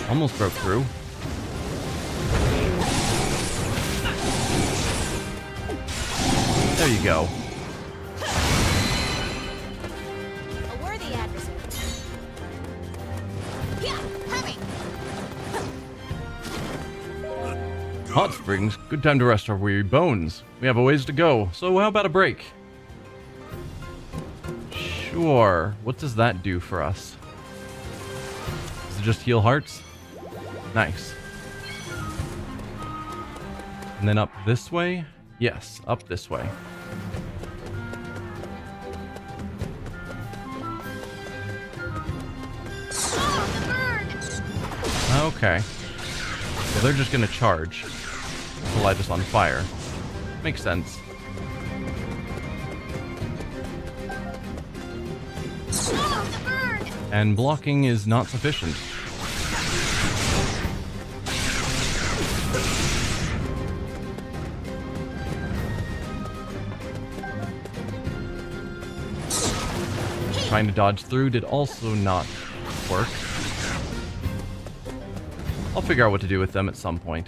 Almost broke through. There you go. A worthy adversary. Yeah, hurry. Hot springs, good time to rest our weary bones. We have a ways to go, so how about a break? Sure. What does that do for us? Does it just heal hearts? Nice. And then up this way? Yes, up this way. Oh, the burn! Okay. So they're just gonna charge to light us on fire. Makes sense. Oh, the burn! And blocking is not sufficient. Trying to dodge through did also not work. I'll figure out what to do with them at some point.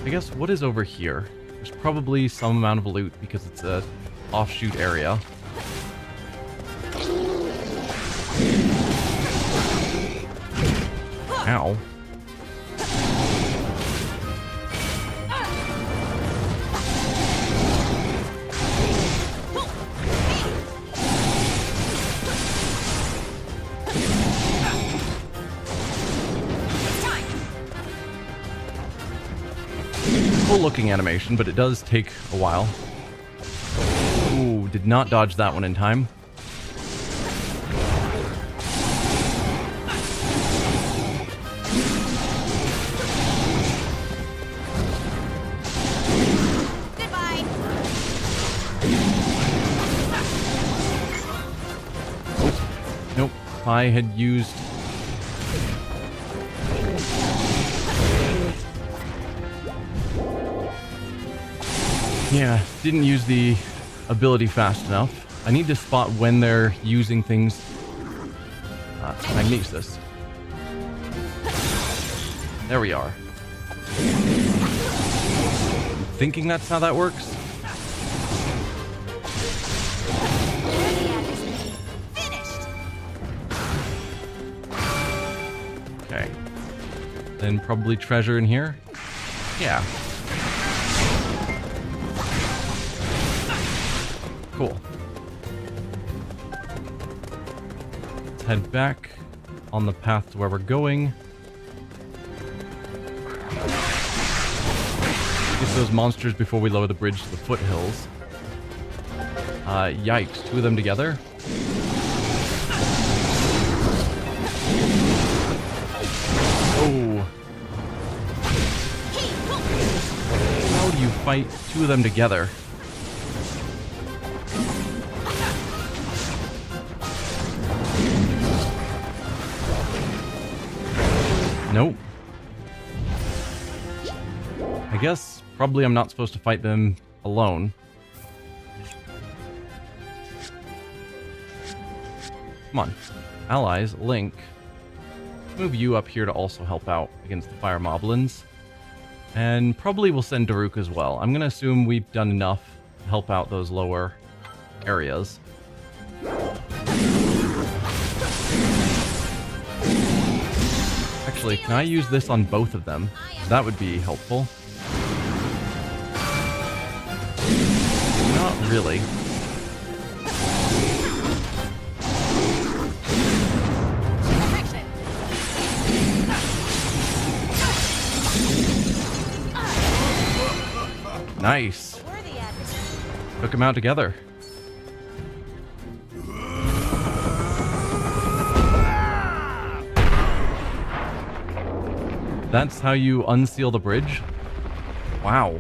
I guess what is over here? There's probably some amount of loot because it's a offshoot area. Ow. Cool looking animation, but it does take a while. Ooh, did not dodge that one in time. Goodbye. Nope. If I had used Yeah, didn't use the ability fast enough. I need to spot when they're using things. Magnesis. There we are. Thinking that's how that works? Okay. Then probably treasure in here. Yeah. Cool. Let's head back on the path to where we're going. Get those monsters before we lower the bridge to the foothills. Yikes, two of them together. Oh. How do you fight two of them together? Nope. I guess probably I'm not supposed to fight them alone. Come on. Allies, Link. Move you up here to also help out against the fire moblins. And probably we'll send Daruk as well. I'm going to assume we've done enough to help out those lower areas. Actually, can I use this on both of them? That would be helpful. Not really. Nice. Took them out together. That's how you unseal the bridge? Wow.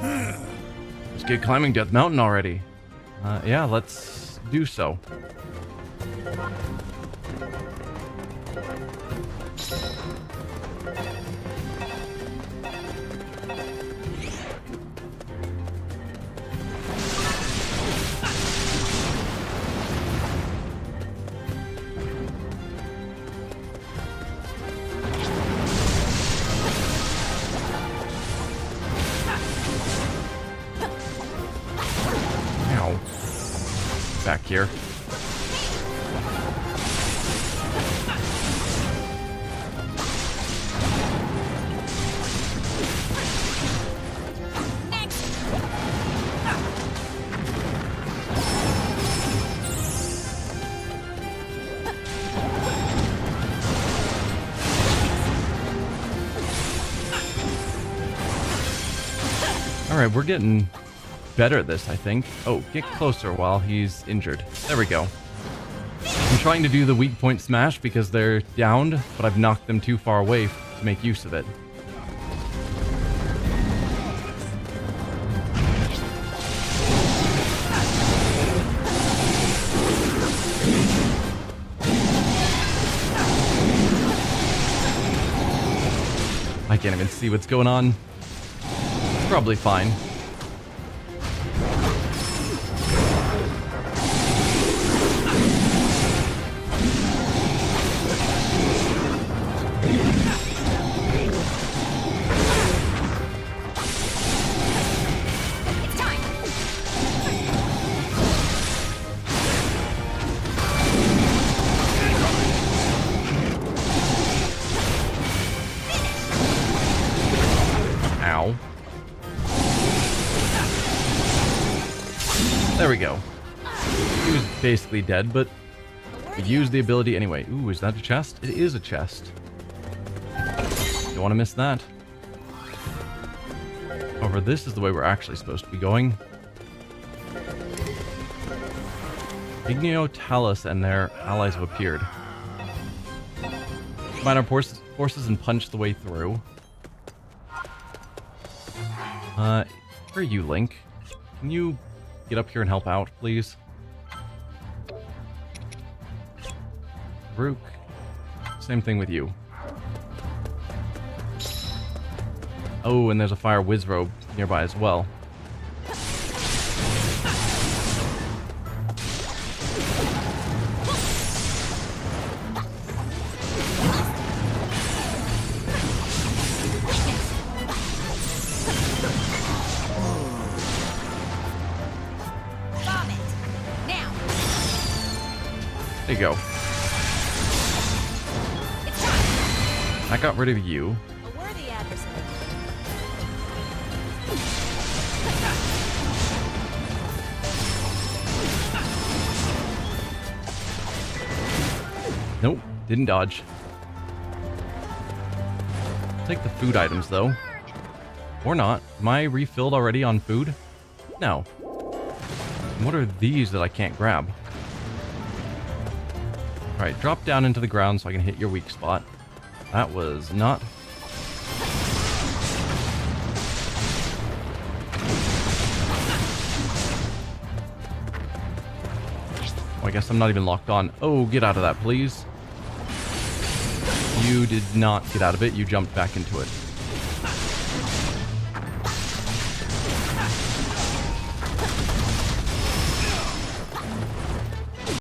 Let's get climbing Death Mountain already. Yeah, let's do so. Back here. All right, we're getting better at this, I think. Oh, get closer while he's injured. There we go. I'm trying to do the weak point smash because they're downed, but I've knocked them too far away to make use of it. I can't even see what's going on. It's probably fine. There we go. He was basically dead, but we used the ability anyway. Ooh, is that a chest? It is a chest. Don't want to miss that. However, this is the way we're actually supposed to be going. Igneo, Talus, and their allies have appeared. Combine our forces and punch the way through. Where are you, Link? Can you get up here and help out, please? Rook. Same thing with you. Oh, and there's a fire Wizrobe nearby as well. There you go. I got rid of you. A worthy adversary. Nope, didn't dodge. Take the food items though. Or not. Am I refilled already on food? No. What are these that I can't grab? Alright, drop down into the ground so I can hit your weak spot. That was not... Oh, I guess I'm not even locked on. Oh, get out of that, please. You did not get out of it. You jumped back into it.